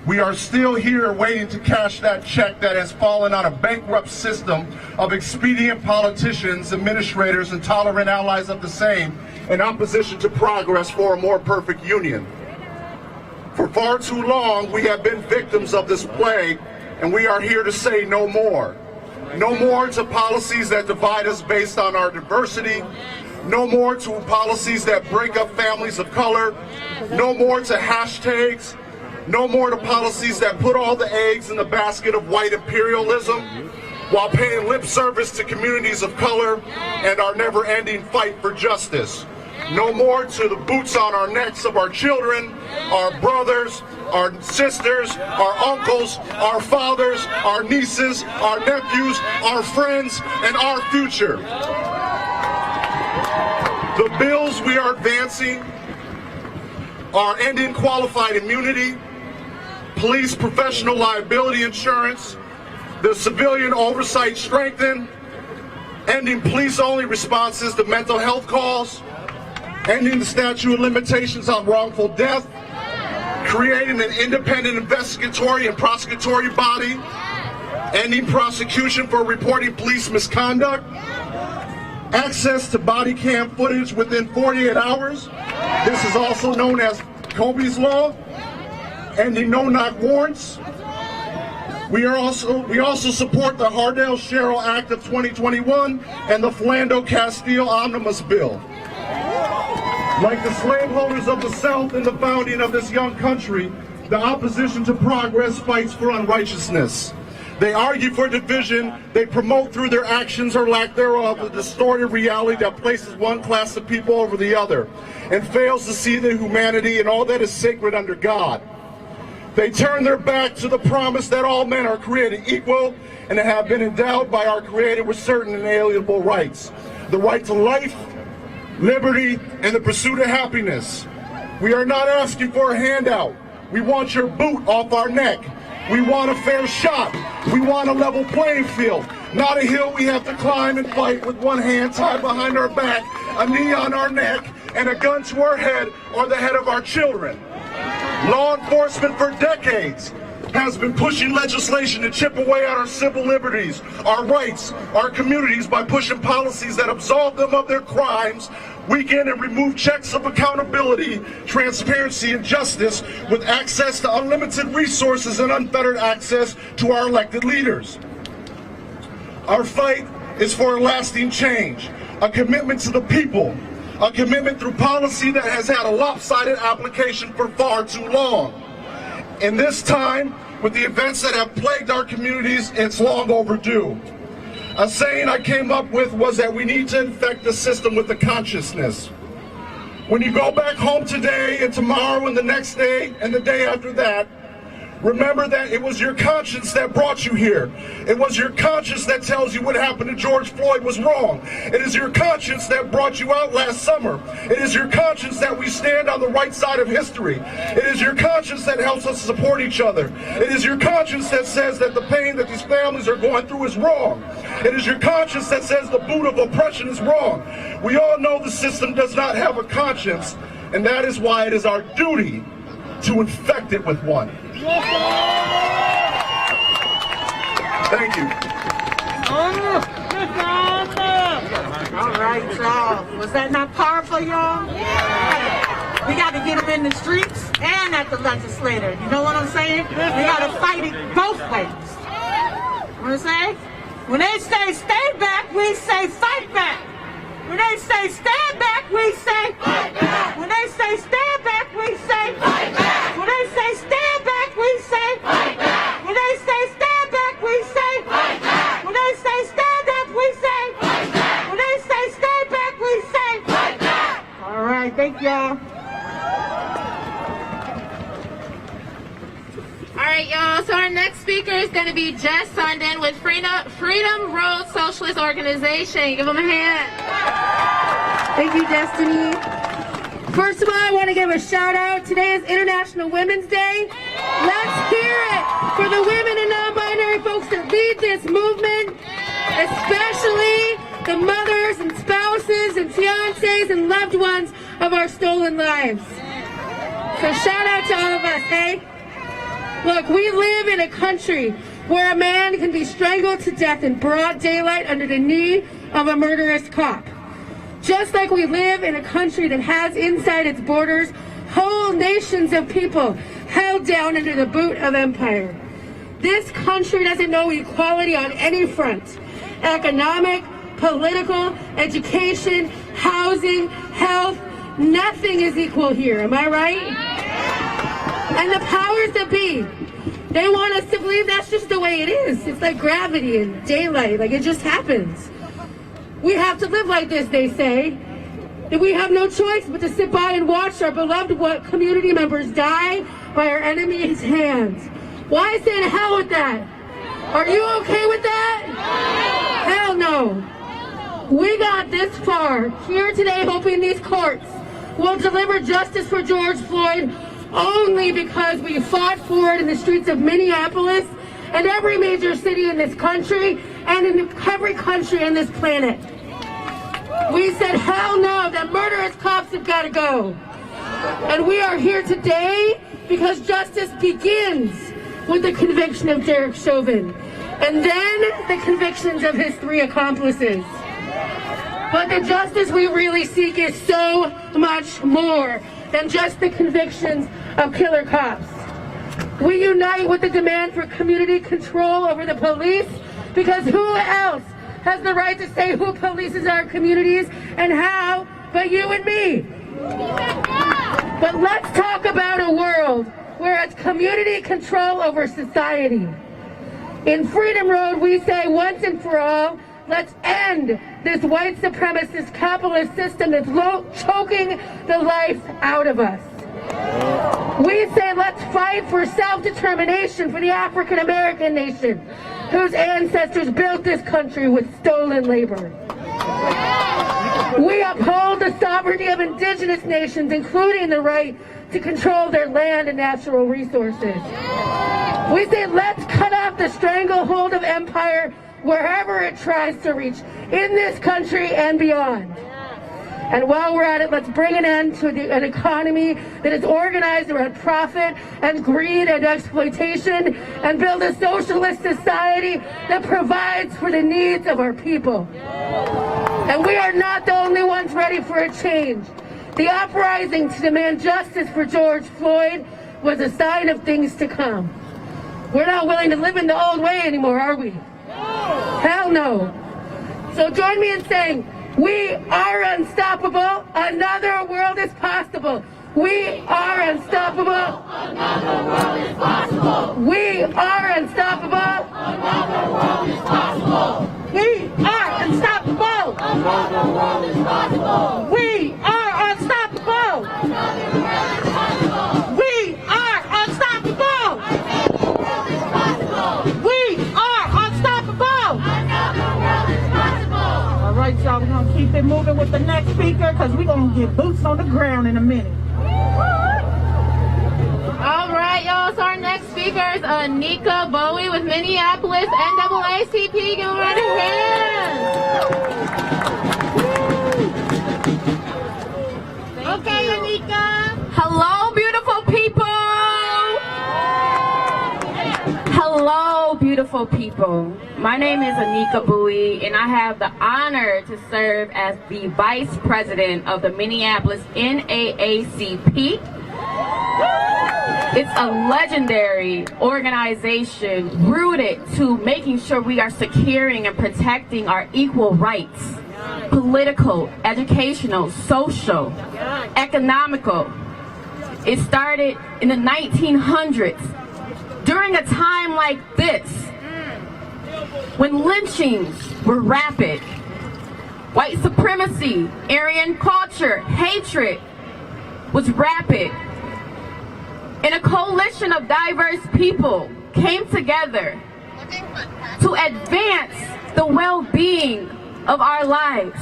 We are still here waiting to cash that check that has fallen on a bankrupt system of expedient politicians, administrators, and tolerant allies of the same in opposition to progress for a more perfect union. For far too long, we have been victims of this plague, and we are here to say no more. No more to policies that divide us based on our diversity. No more to policies that break up families of color. No more to hashtags. No more to policies that put all the eggs in the basket of white imperialism while paying lip service to communities of color and our never-ending fight for justice. No more to the boots on our necks of our children, our brothers, our sisters, our uncles, our fathers, our nieces, our nephews, our friends, and our future. The bills we are advancing are ending qualified immunity, police professional liability insurance, the civilian oversight strengthened, ending police-only responses to mental health calls, ending the statute of limitations on wrongful death, creating an independent investigatory and prosecutory body, ending prosecution for reporting police misconduct, access to body cam footage within 48 hours. This is also known as Kobe's Law, ending no-knock warrants. We also support the Hardell-Sherrill Act of 2021 and the Philando-Castile Omnibus Bill. Like the slaveholders of the South in the founding of this young country, the opposition to progress fights for unrighteousness. They argue for division, they promote through their actions or lack thereof a distorted reality that places one class of people over the other and fails to see the humanity and all that is sacred under God. They turn their back to the promise that all men are created equal and have been endowed by our Creator with certain inalienable rights. The right to life, liberty, and the pursuit of happiness. We are not asking for a handout. We want your boot off our neck. We want a fair shot. We want a level playing field, not a hill we have to climb and fight with one hand tied behind our back, a knee on our neck, and a gun to our head or the head of our children. Law enforcement for decades has been pushing legislation to chip away at our civil liberties, our rights, our communities by pushing policies that absolve them of their crimes, weaken and remove checks of accountability, transparency, and justice with access to unlimited resources and unfettered access to our elected leaders. Our fight is for a lasting change, a commitment to the people, a commitment through policy that has had a lopsided application for far too long. In this time, with the events that have plagued our communities, it's long overdue. A saying I came up with was that we need to infect the system with the consciousness. When you go back home today and tomorrow and the next day and the day after that, remember that it was your conscience that brought you here. It was your conscience that tells you what happened to George Floyd was wrong. It is your conscience that brought you out last summer. It is your conscience that we stand on the right side of history. It is your conscience that helps us support each other. It is your conscience that says that the pain that these families are going through is wrong. It is your conscience that says the boot of oppression is wrong. We all know the system does not have a conscience, and that is why it is our duty to infect it with one. Thank you. All right, y'all. Was that not powerful, y'all? Yeah. We got to get them in the streets and at the legislature. You know what I'm saying? We got to fight it both ways. What I'm saying? When they say stay back, we say fight back. When they say stand back, we say fight back. When they say stand back, we say fight back. When they say stand back, we say fight back. When they say stand back, we say fight back. When they say stand up, we say fight back. When they say stand back, we say fight back. All right, thank y'all. All right, y'all. So our next speaker is going to be Jess Sundin with Freedom Road Socialist Organization. Give them a hand. Thank you, Destiny. First of all, I want to give a shout out. Today is International Women's Day. Let's hear it for the women and non-binary folks that lead this movement, especially the mothers and spouses and fiancés and loved ones of our stolen lives. So shout out to all of us, hey? Look, we live in a country where a man can be strangled to death in broad daylight under the knee of a murderous cop. Just like we live in a country that has inside its borders whole nations of people held down under the boot of empire. This country doesn't know equality on any front. Economic, political, education, housing, health, nothing is equal here, am I right? And the powers that be, they want us to believe that's just the way it is. It's like gravity and daylight, like it just happens. We have to live like this, they say. That we have no choice but to sit by and watch our beloved community members die by our enemies' hands. Why say to hell with that? Are you okay with that? Hell no. We got this far, here today hoping these courts will deliver justice for George Floyd only because we fought for it in the streets of Minneapolis and every major city in this country and in every country on this planet. We said, hell no, that murderous cops have got to go. And we are here today because justice begins with the conviction of Derek Chauvin and then the convictions of his 3 accomplices. But the justice we really seek is so much more than just the convictions of killer cops. We unite with the demand for community control over the police because who else has the right to say who polices our communities and how but you and me? But let's talk about a world where it's community control over society. In Freedom Road, we say once and for all, let's end this white supremacist capitalist system that's choking the life out of us. We say let's fight for self-determination for the African American nation, whose ancestors built this country with stolen labor. We uphold the sovereignty of indigenous nations, including the right to control their land and natural resources. We say let's cut off the stranglehold of empire wherever it tries to reach, in this country and beyond. And while we're at it, let's bring an end to an economy that is organized around profit and greed and exploitation and build a socialist society that provides for the needs of our people. And we are not the only ones ready for a change. The uprising to demand justice for George Floyd was a sign of things to come. We're not willing to live in the old way anymore, are we? Hell no. So join me in saying, we are unstoppable. Another world is possible. We are unstoppable. Another world is possible. We are unstoppable. Another world is possible. We are unstoppable. Another world is possible. We are unstoppable. Another world is possible. We are unstoppable. Another world is possible. We are unstoppable. Another world is possible. All right, y'all, we're going to keep it moving with the next speaker because we're going to get boots on the ground in a minute. All right, y'all. So our next speaker is Anika Bowie with Minneapolis NAACP. Give her a round of hands. Okay, Anika. Hello, beautiful people. Hello, beautiful people. My name is Anika Bowie, and I have the honor to serve as the Vice President of the Minneapolis NAACP. It's a legendary organization rooted to making sure we are securing and protecting our equal rights, political, educational, social, economical. It started in the 1900s, during a time like this, when lynchings were rapid, white supremacy, Aryan culture, hatred was rapid. And a coalition of diverse people came together to advance the well-being of our lives,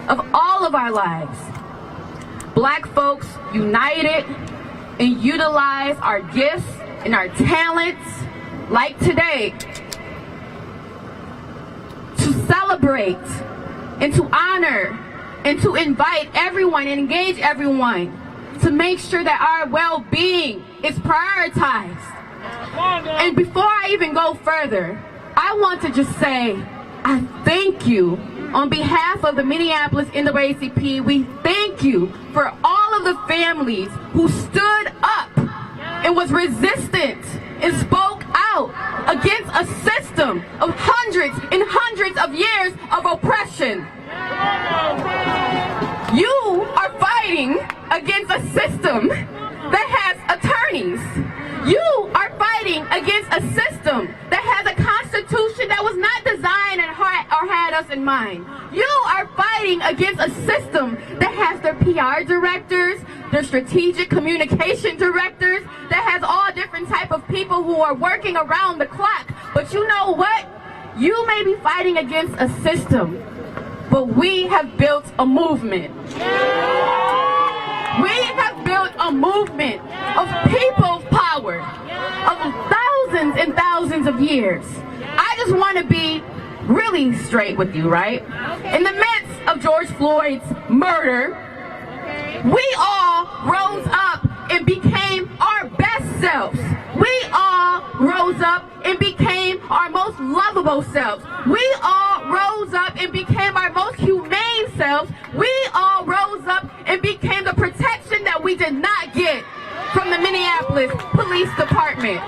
of all of our lives. Black folks united and utilized our gifts and our talents, like today, to celebrate and to honor and to invite everyone and engage everyone to make sure that our well-being is prioritized And before I even go further, I want to just say, I thank you. On behalf of the Minneapolis NAACP, we thank you for all of the families who stood up and was resistant and spoke out against a system of hundreds and hundreds of years of oppression. You are fighting against a system that has attorneys. You are fighting against a system that has a constitution that was not designed and had us in mind. You are fighting against a system that has their PR directors, their strategic communication directors, that has all different type of people who are working around the clock. But you know what? You may be fighting against a system, but we have built a movement. We have built a movement of people's power of thousands and thousands of years. I just want to be really straight with you, right? In the midst of George Floyd's murder, we all rose up and became our best selves. We all rose up and became our most lovable selves. We all rose up and became our most humane selves. We all rose up and became the protection that we did not get from the Minneapolis Police Department.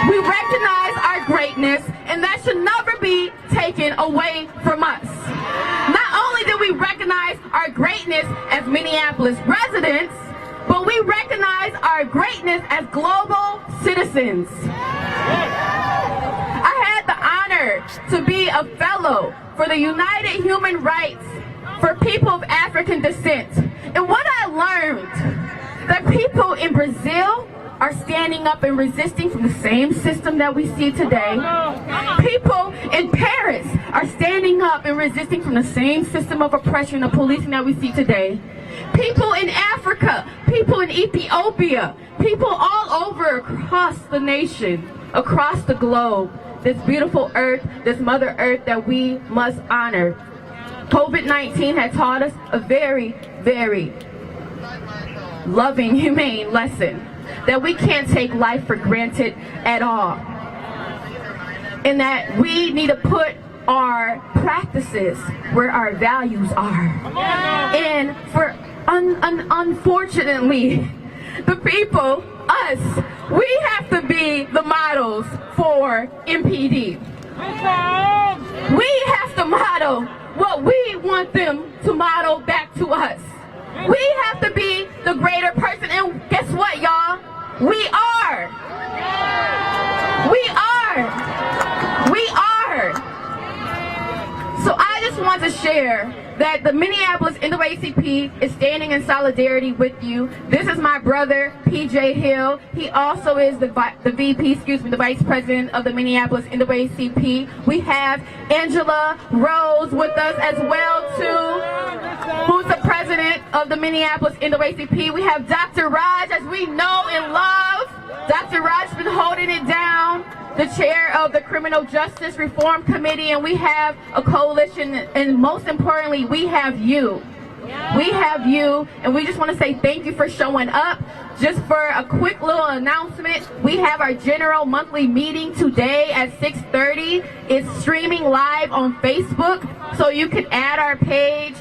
We recognize our greatness, and that should never be taken away from us. Not only do we recognize our greatness as Minneapolis residents, but we recognize our greatness as global citizens. I had the honor to be a fellow for the United Human Rights for People of African Descent. And what I learned, that people in Brazil are standing up and resisting from the same system that we see today. People in Paris are standing up and resisting from the same system of oppression and policing that we see today. People in Africa, people in Ethiopia, people all over across the nation, across the globe, this beautiful earth, this Mother Earth that we must honor. COVID-19 has taught us a very, very loving, humane lesson, that we can't take life for granted at all. And that we need to put our practices where our values are. And for unfortunately, the people, us, we have to be the models for MPD. We have to model what we want them to model back to us. We have to be the greater person, and guess what, y'all? We are. We are. We are. So I just want to share that the Minneapolis NAACP is standing in solidarity with you. This is my brother, PJ Hill. He also is the Vice President of the Minneapolis NAACP. We have Angela Rose with us as well, too, who's the President of the Minneapolis NAACP. We have Dr. Raj, as we know and love. Dr. Raj has been holding it down, the chair of the Criminal Justice Reform Committee, and we have a coalition, and most importantly, we have you. We have you, and we just want to say thank you for showing up. Just for a quick little announcement, we have our general monthly meeting today at 6:30. It's streaming live on Facebook, so you can add our page,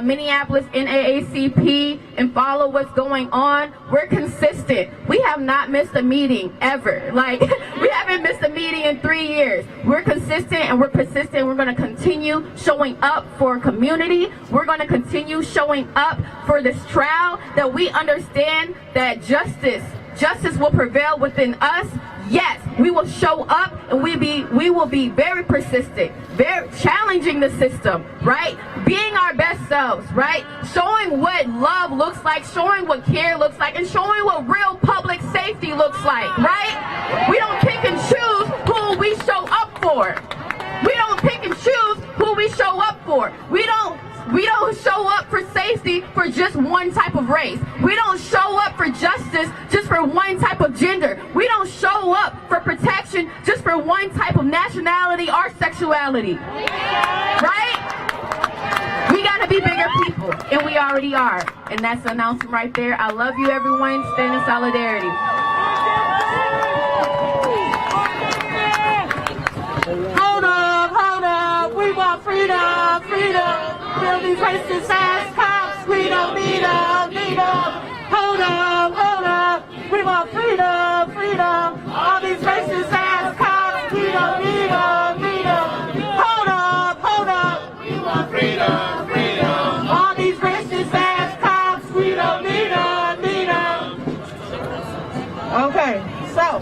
Minneapolis NAACP, and follow what's going on. We're consistent. We have not missed a meeting ever. Like, we haven't missed a meeting in 3 years. We're consistent and we're persistent. We're going to continue showing up for community. We're going to continue showing up for this trial, that we understand that justice will prevail within us. Yes, we will show up, and we will be very persistent, very challenging the system, right? Being our best selves, right? Showing what love looks like, showing what care looks like, and showing what real public safety looks like, right? We don't pick and choose who we show up for. We don't pick and choose who we show up for. We don't show up for safety for just one type of race. We don't show up for justice just for one type of gender. We don't show up for protection just for one type of nationality or sexuality. Right? We gotta be bigger people, and we already are. And that's the announcement right there. I love you, everyone. Stand in solidarity. build these racist ass cops. We don't need them, need them. Hold up, we want freedom, freedom. All these racist ass cops, we don't need them, need them. Hold up, we want freedom, freedom. All these racist ass cops, we don't need them, need them. Okay, so,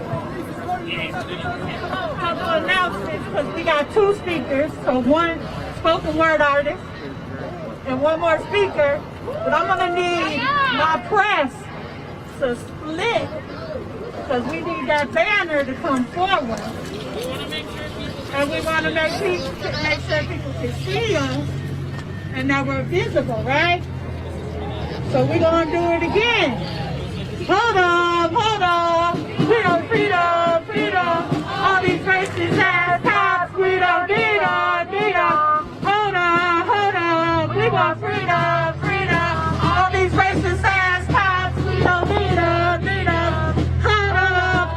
couple announcements because we got two speakers, so one spoken word artist and one more speaker, but I'm gonna need my press to split because we need that banner to come forward. And we want to make sure people can see us and that we're visible, right? So we're gonna do it again. Hold up, freedom, freedom, freedom. All these racist ass cops, we don't need them, need them. Hold up, we want freedom, freedom. All these racist ass cops, we don't need them, need them. Hold up,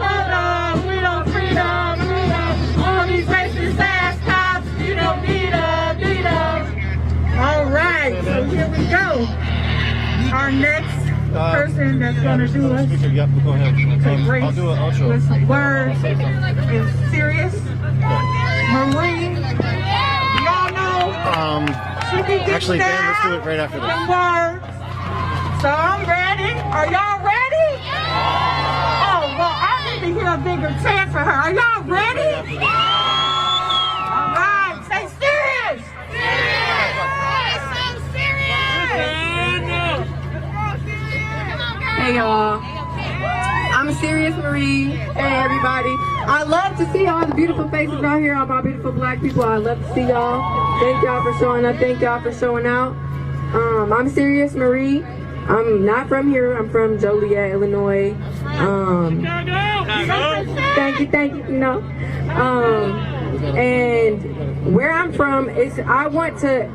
we don't freedom, freedom. All these racist ass cops, we don't need them, need them. All right, so here we go. Our next person that's going to do us Yep, go ahead. I'll do an outro. with some words is serious. Marie, y'all know she be getting Actually, Dan, let's do down it right after this. some words. So I'm ready. Are y'all ready? Oh, well, I need to hear a bigger chant for her. Are y'all ready? All right, say serious. Hey y'all, I'm Serious Marie. Hey everybody. I love to see all the beautiful faces out here, all my beautiful black people. I love to see y'all. Thank y'all for showing up. Thank y'all for showing out. I'm Serious Marie. I'm not from here. I'm from Joliet, Illinois. Thank you, you know. And where I'm from is I want to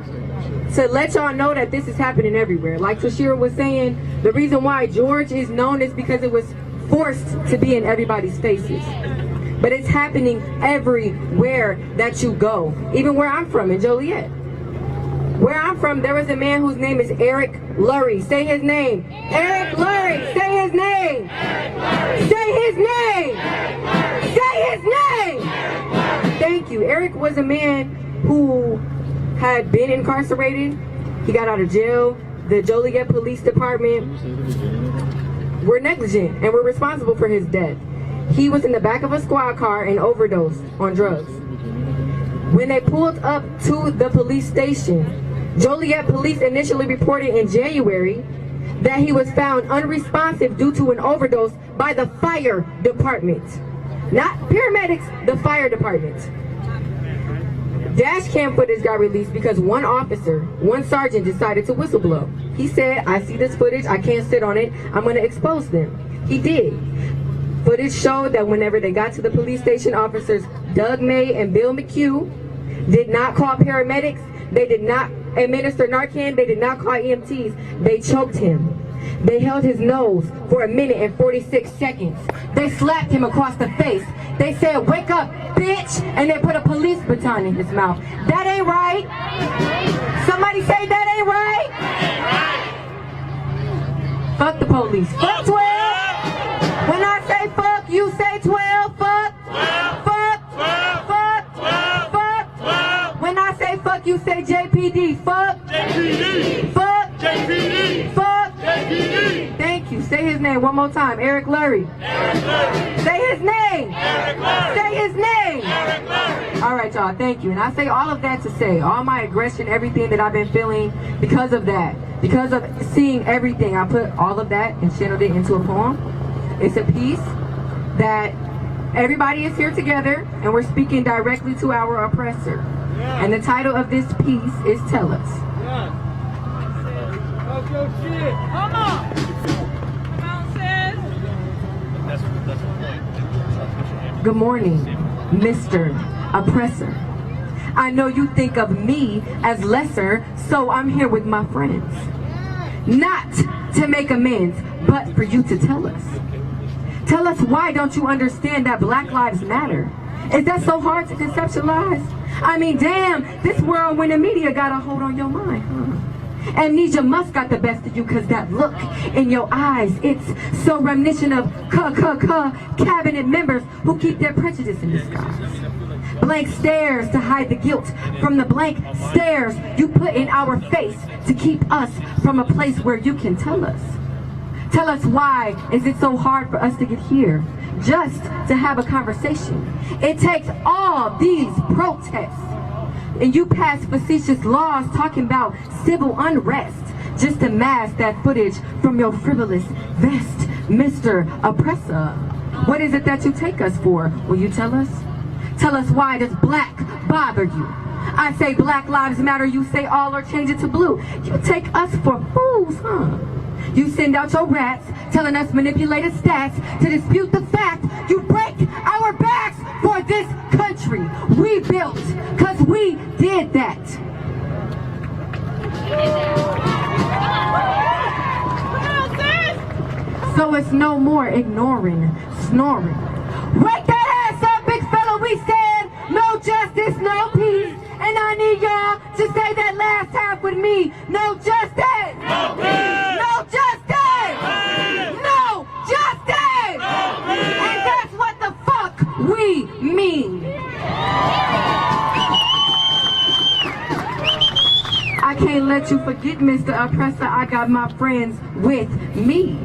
let y'all know that this is happening everywhere. Like Tashira was saying, the reason why George is known is because it was forced to be in everybody's faces. But it's happening everywhere that you go. Even where I'm from, in Joliet. Where I'm from, there was a man whose name is Eric Lurie. Say his name. Eric Lurie. Say his name. Say his name. Say his name. Thank you. Eric was a man who had been incarcerated. He got out of jail. The Joliet Police Department were negligent and were responsible for his death. He was in the back of a squad car and overdosed on drugs. When they pulled up to the police station, Joliet police initially reported in January that he was found unresponsive due to an overdose by the fire department. Not paramedics, the fire department. Dash cam footage got released because one sergeant decided to whistleblow. He said, I see this footage, I can't sit on it, I'm gonna expose them. He did. Footage showed that whenever they got to the police station, officers Doug May and Bill McHugh did not call paramedics, they did not administer Narcan, they did not call EMTs, they choked him. They held his nose for 1 minute and 46 seconds. They slapped him across the face. They said, wake up, bitch, and they put a police baton in his mouth. That ain't right. Somebody say that ain't right. Fuck the police. Fuck 12. When I say fuck, you say 12. Fuck. Fuck. Fuck. Fuck. When I say fuck, you say JPD. Fuck. JPD. Fuck. JPD. Fuck. JPD. Thank you. Say his name one more time. Eric Lurie. Eric Lurie. Say his name. Eric Lurie. Say his name. Eric Lurie. All right, y'all. Thank you. And I say all of that to say all my aggression, everything that I've been feeling because of that. Because of seeing everything, I put all of that and channeled it into a poem. It's a piece that everybody is here together and we're speaking directly to our oppressor. Yeah. And the title of this piece is Tell Us. Yeah. Talk your shit. Come on. Come on, sis. Good morning, Mr. Oppressor. I know you think of me as lesser, so I'm here with my friends. Not to make amends, but for you to tell us. Tell us, why don't you understand that Black Lives Matter? Is that so hard to conceptualize? I mean, damn, this whirlwind of media got a hold on your mind, huh? Amnesia must got the best of you, cause that look in your eyes, it's so reminiscent of cabinet members who keep their prejudice in disguise. Blank stares to hide the guilt from the blank stares you put in our face to keep us from a place where you can tell us. Tell us why is it so hard for us to get here, just to have a conversation. It takes all these protests, and you pass facetious laws talking about civil unrest just to mask that footage from your frivolous vest, Mr. Oppressor. What is it that you take us for? Will you tell us? Tell us why does black bother you? I say Black Lives Matter, you say all or change it to blue. You take us for fools, huh? You send out your rats, telling us manipulated stats to dispute the fact you break our backs for this country we built, cause we did that. So it's no more ignoring, snoring. Wake that ass up, big fella, we said no justice, no peace. And I need y'all to say that last half with me. No justice! No peace! No justice! No justice! And that's what the fuck we mean. I can't let you forget, Mr. Oppressor, I got my friends with me.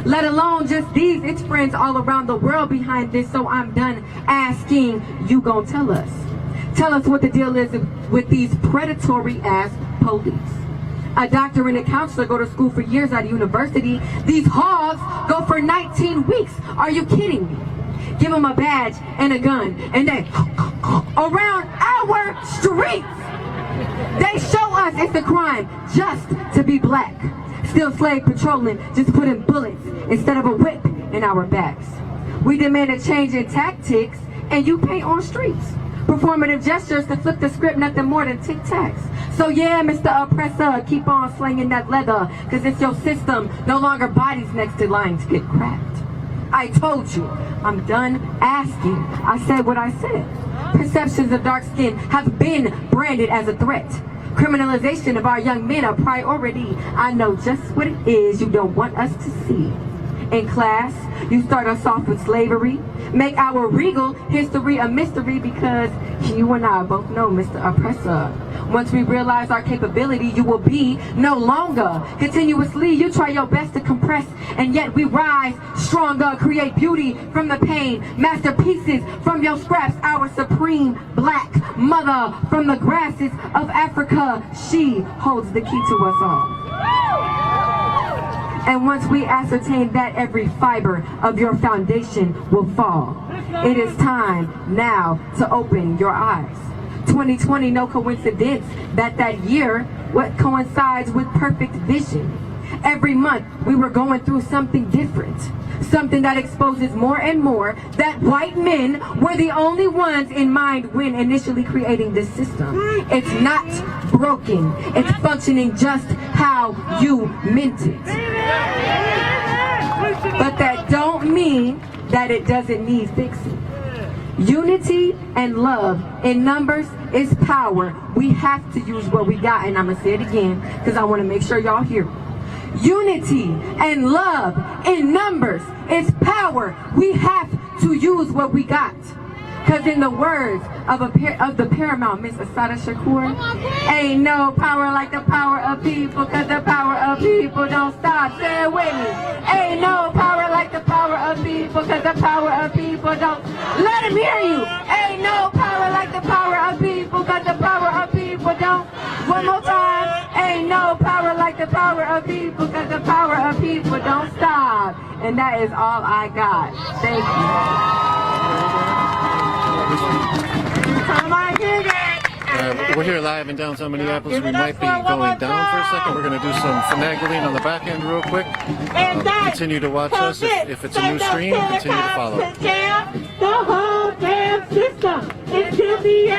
Let alone just these, it's friends all around the world behind this, so I'm done asking, you gon' tell us. Tell us what the deal is with these predatory ass police. A doctor and a counselor go to school for years at a university. These hogs go for 19 weeks. Are you kidding me? Give them a badge and a gun and they around our streets. They show us it's a crime just to be black. Still slave patrolling, just putting bullets instead of a whip in our backs. We demand a change in tactics and you paint on streets. Performative gestures to flip the script, nothing more than tic-tacs. So yeah, Mr. Oppressor, keep on slinging that leather, cause it's your system, no longer bodies next to lines get cracked. I told you, I'm done asking. I said what I said. Perceptions of dark skin have been branded as a threat. Criminalization of our young men a priority. I know just what it is you don't want us to see. In class, you start us off with slavery, make our regal history a mystery because you and I both know, Mr. Oppressor. Once we realize our capability, you will be no longer. Continuously, you try your best to compress, and yet we rise stronger, create beauty from the pain, masterpieces from your scraps, our supreme black mother from the grasses of Africa. She holds the key to us all. And once we ascertain that, every fiber of your foundation will fall. It is time now to open your eyes. 2020, no coincidence that year what coincides with perfect vision. Every month we were going through something different. Something that exposes more and more that white men were the only ones in mind when initially creating this system. It's not broken. It's functioning just how you meant it. But that don't mean that it doesn't need fixing. Unity and love in numbers is power. We have to use what we got, and I'm going to say it again because I want to make sure y'all hear me. Unity and love in numbers is power. We have to use what we got. Because in the words of the paramount, Miss Asada Shakur, ain't no power like the power of people, because the power of people don't stop. Say it with me. Ain't no power like the power of people, because the power of people don't. Let him hear you. Ain't no power like the power of people, because the power of people don't. One more time. Ain't no power like the power of people, because the power of people don't stop. And that is all I got. Thank you. We're here live in downtown Minneapolis. We might be going down for a second. We're going to do some finagling on the back end real quick. Continue to watch us. If it's a new stream, continue to follow. The whole damn system is to be